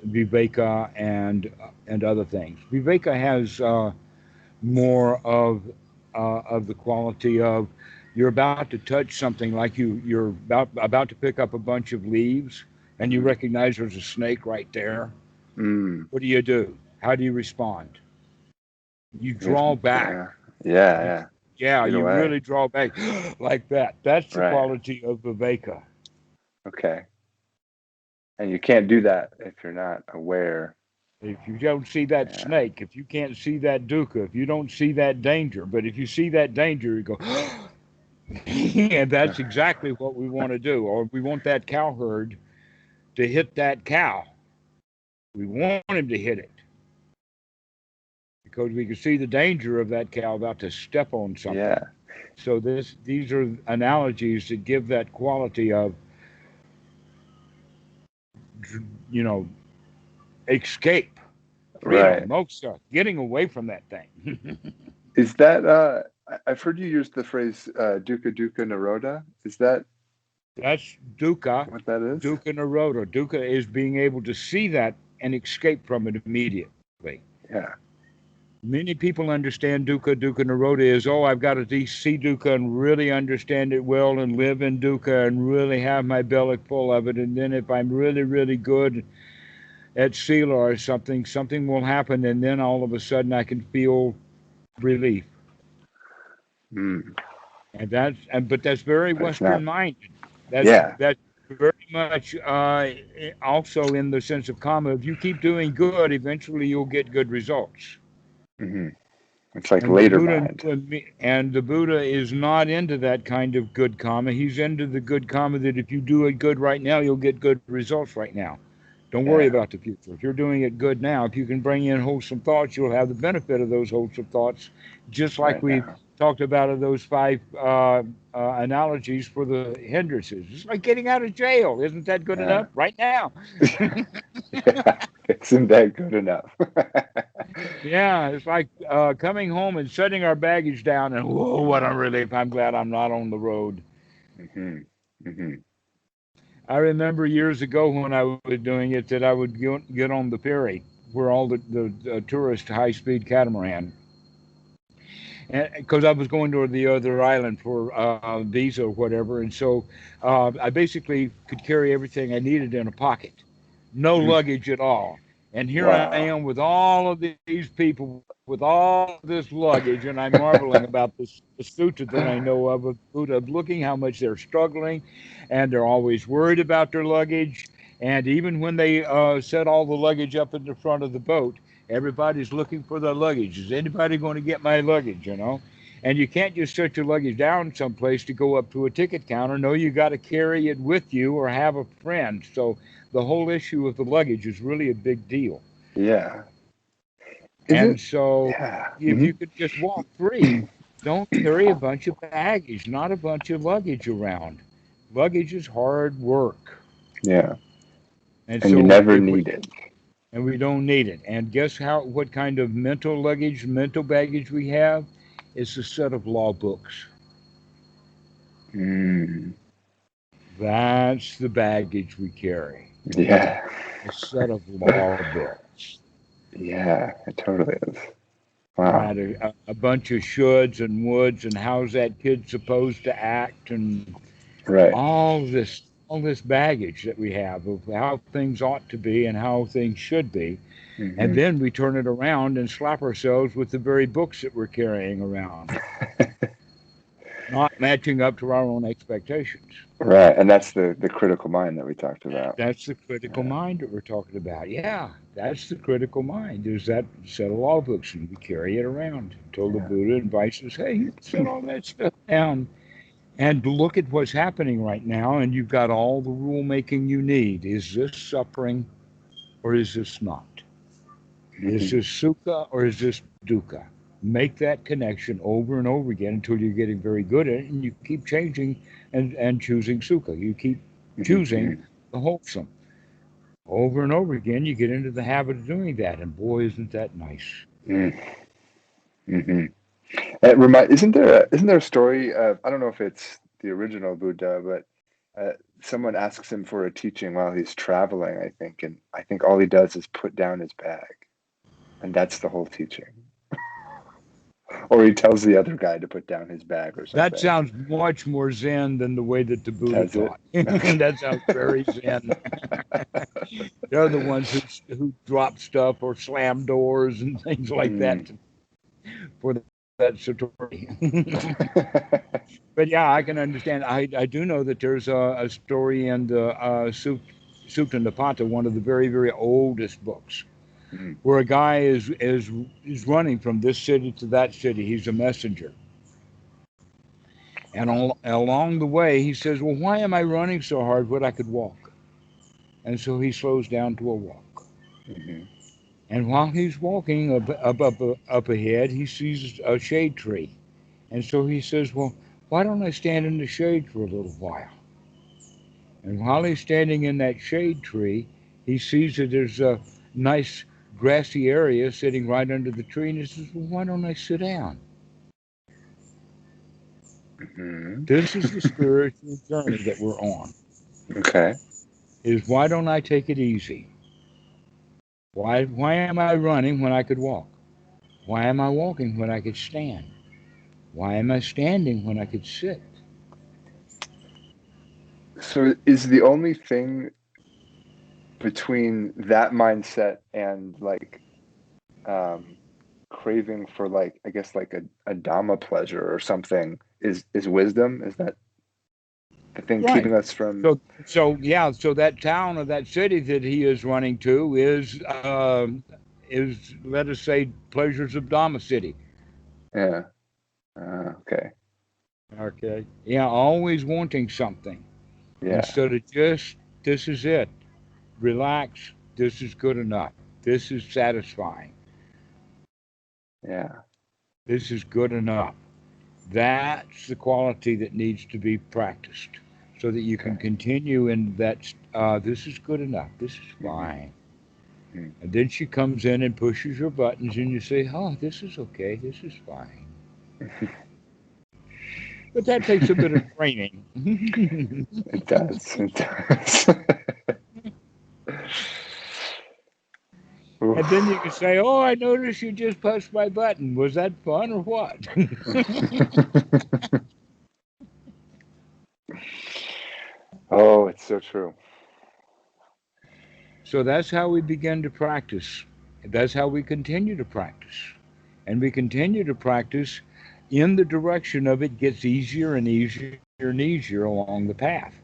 viveka and other things. Viveka has more of the quality of you're about to touch something like you're about to pick up a bunch of leaves and you Hmm. recognize there's a snake right there. Mm. What do you do? How do you respond? You You have, draw back. yeah. Yeah. You, Yeah. yeah, Get you away. really draw back like that. That's the Right. quality of viveka. Okay. And you can't do that if you're not aware. If you don't see that Yeah. snake, if you can't see that dukkha, if you don't see that danger, but if you see that danger, you go, and that's exactly what we want to do. Or we want that cow herd to hit that cow. We want him to hit it because we can see the danger of that cow about to step on something. Yeah. So these are analogies that give that quality of, you know, escape, freedom, Right. moksha, getting away from that thing. Is that I've heard you use the phrase dukkha dukkha nirodha. Is that That's dukkha, what that is? dukkha nirodha. Dukkha is being able to see that and escape from it immediately. Yeah. Many people understand dukkha. Dukkha nirodha is, oh, I've got to see dukkha and really understand it well and live in dukkha and really have my belly full of it. And then if I'm really, really good at sila or something, something will happen. And then all of a sudden I can feel relief. Mm. But that's very But it's Western not. minded. Yeah. That's very much also in the sense of karma. If you keep doing good, eventually you'll get good results. Hmm. It's like And the later Buddha mind. and the Buddha is not into that kind of good karma. He's into the good karma that if you do it good right now, you'll get good results right now. Don't worry Yeah. about the future. If you're doing it good now, if you can bring in wholesome thoughts, you'll have the benefit of those wholesome thoughts, just like Right we now. talked about of those five analogies for the hindrances. It's like getting out of jail. Isn't that good enough? Yeah. Right now. Yeah. Isn't that good enough? Yeah, it's like coming home and setting our baggage down, and whoa, what a relief! I'm glad I'm not on the road. Hmm. Hmm. I remember years ago when I was doing it that I would get on the ferry where all the tourist high-speed catamaran, and because I was going to the other island for visa or whatever, and so I basically could carry everything I needed in a pocket, no luggage at all. And here I am Wow. with all of these people with all this luggage, and I'm marveling about the sutra that I know of Buddha, looking how much they're struggling, and they're always worried about their luggage. And even when they set all the luggage up in the front of the boat, everybody's looking for their luggage. Is anybody going to get my luggage? You know, and you can't just set your luggage down someplace to go up to a ticket counter. No, you got to carry it with you or have a friend. So the whole issue of the luggage is really a big deal. Yeah. Is And it? so Yeah. if Hmm. you could just walk free, don't carry a bunch of baggage, not a bunch of luggage around. Luggage is hard work. Yeah. And And you so never if we need it. and we don't need it. And guess how what kind of mental luggage, mental baggage we have? It's a set of law books. Mm. That's the baggage we carry. Yeah. A set of law books. Yeah. It totally is. Wow. Right, a bunch of shoulds and woulds and how's that kid supposed to act and Right. all this baggage that we have of how things ought to be and how things should be. And Hmm. then we turn it around and slap ourselves with the very books that we're carrying around, not matching up to our own expectations. Right. And that's the critical mind that we talked about. That's the critical Yeah. mind that we're talking about. Yeah, that's the critical mind. There's that set of law books, and we carry it around until the Yeah. Buddha invites us, hey, set all that stuff down and look at what's happening right now. And you've got all the rule making you need. Is this suffering or is this not? Is Hmm. this sukha or is this dukkha? Make that connection over and over again until you're getting very good at it, and you keep changing and choosing sukha. You keep choosing Hmm. the wholesome. Over and over again, you get into the habit of doing that, and boy, isn't that nice. Hmm. Hmm. Isn't there a story of, I don't know if it's the original Buddha, but someone asks him for a teaching while he's traveling, I think, and I think all he does is put down his bag, and that's the whole teaching. Or he tells the other guy to put down his bag or That something. sounds much more Zen than the way that the Buddha Does it? taught. Okay. That sounds very Zen. They're the ones who drop stuff or slam doors and things like that Mm. for that satori. But yeah, I can understand. I do know that there's a story in the Sutta Nipata, one of the very, very oldest books, Mm. where a guy is running from this city to that city. He's a messenger. And along the way, he says, "Well, why am I running so hard when I could walk?" And so he slows down to a walk. Hmm. And while he's walking up ahead, he sees a shade tree. And so he says, "Well, why don't I stand in the shade for a little while?" And while he's standing in that shade tree, he sees that there's a nice grassy area sitting right under the tree. And he says, "Well, why don't I sit down?" Hmm. This is the spiritual journey that we're on. Okay. Is why don't I take it easy? Why am I running when I could walk? Why am I walking when I could stand? Why am I standing when I could sit? So is the only thing between that mindset and like um, craving for, like, I guess like a Dhamma pleasure or something, is wisdom? Is that the thing Right. keeping us from? So yeah. So that town or that city that he is running to is let us say pleasures of Dhamma City. Yeah. Okay. Okay. Yeah. Always wanting something Yeah. instead of just this is it. Relax. This is good enough. This is satisfying. Yeah. This is good enough. That's the quality that needs to be practiced so that you can Okay. continue in that. This is good enough. This is Hmm. fine. Hmm. And then she comes in and pushes your buttons, and you say, "Oh, this is okay. This is fine." But that takes a bit of training. And It does. It does. then you Oof. can say, "Oh, I noticed you just pushed my button. Was that fun or what?" Oh, it's so true. So that's how we begin to practice. That's how we continue to practice. And we continue to practice in the direction of it gets easier and easier and easier along the path.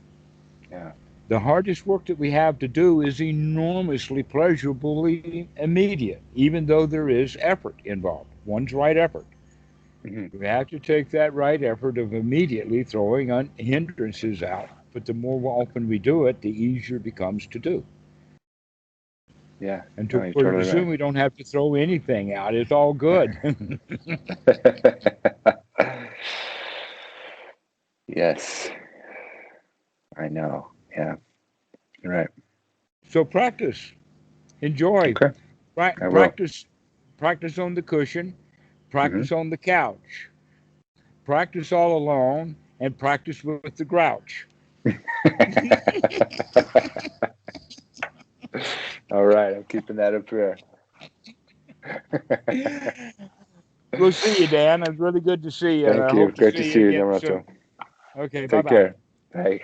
Yeah. The hardest work that we have to do is enormously pleasurably immediate, even though there is effort involved. One's right effort. Hmm. We have to take that right effort of immediately throwing hindrances out. But the more often we do it, the easier it becomes to do. Yeah. Until No, you're pretty totally right. soon we don't have to throw anything out. It's all good. Yes, I know. Yeah, you're right. So practice, enjoy, Okay, I will. practice, practice on the cushion, Hmm. practice on the couch, practice all alone, and practice with the grouch. All right, I'm keeping that up here. We'll see you, Dan. It's really good to see you, and Thank I you. hope to Great to see see you you, again Dhammarato. soon. Okay, bye Take bye. care. Bye.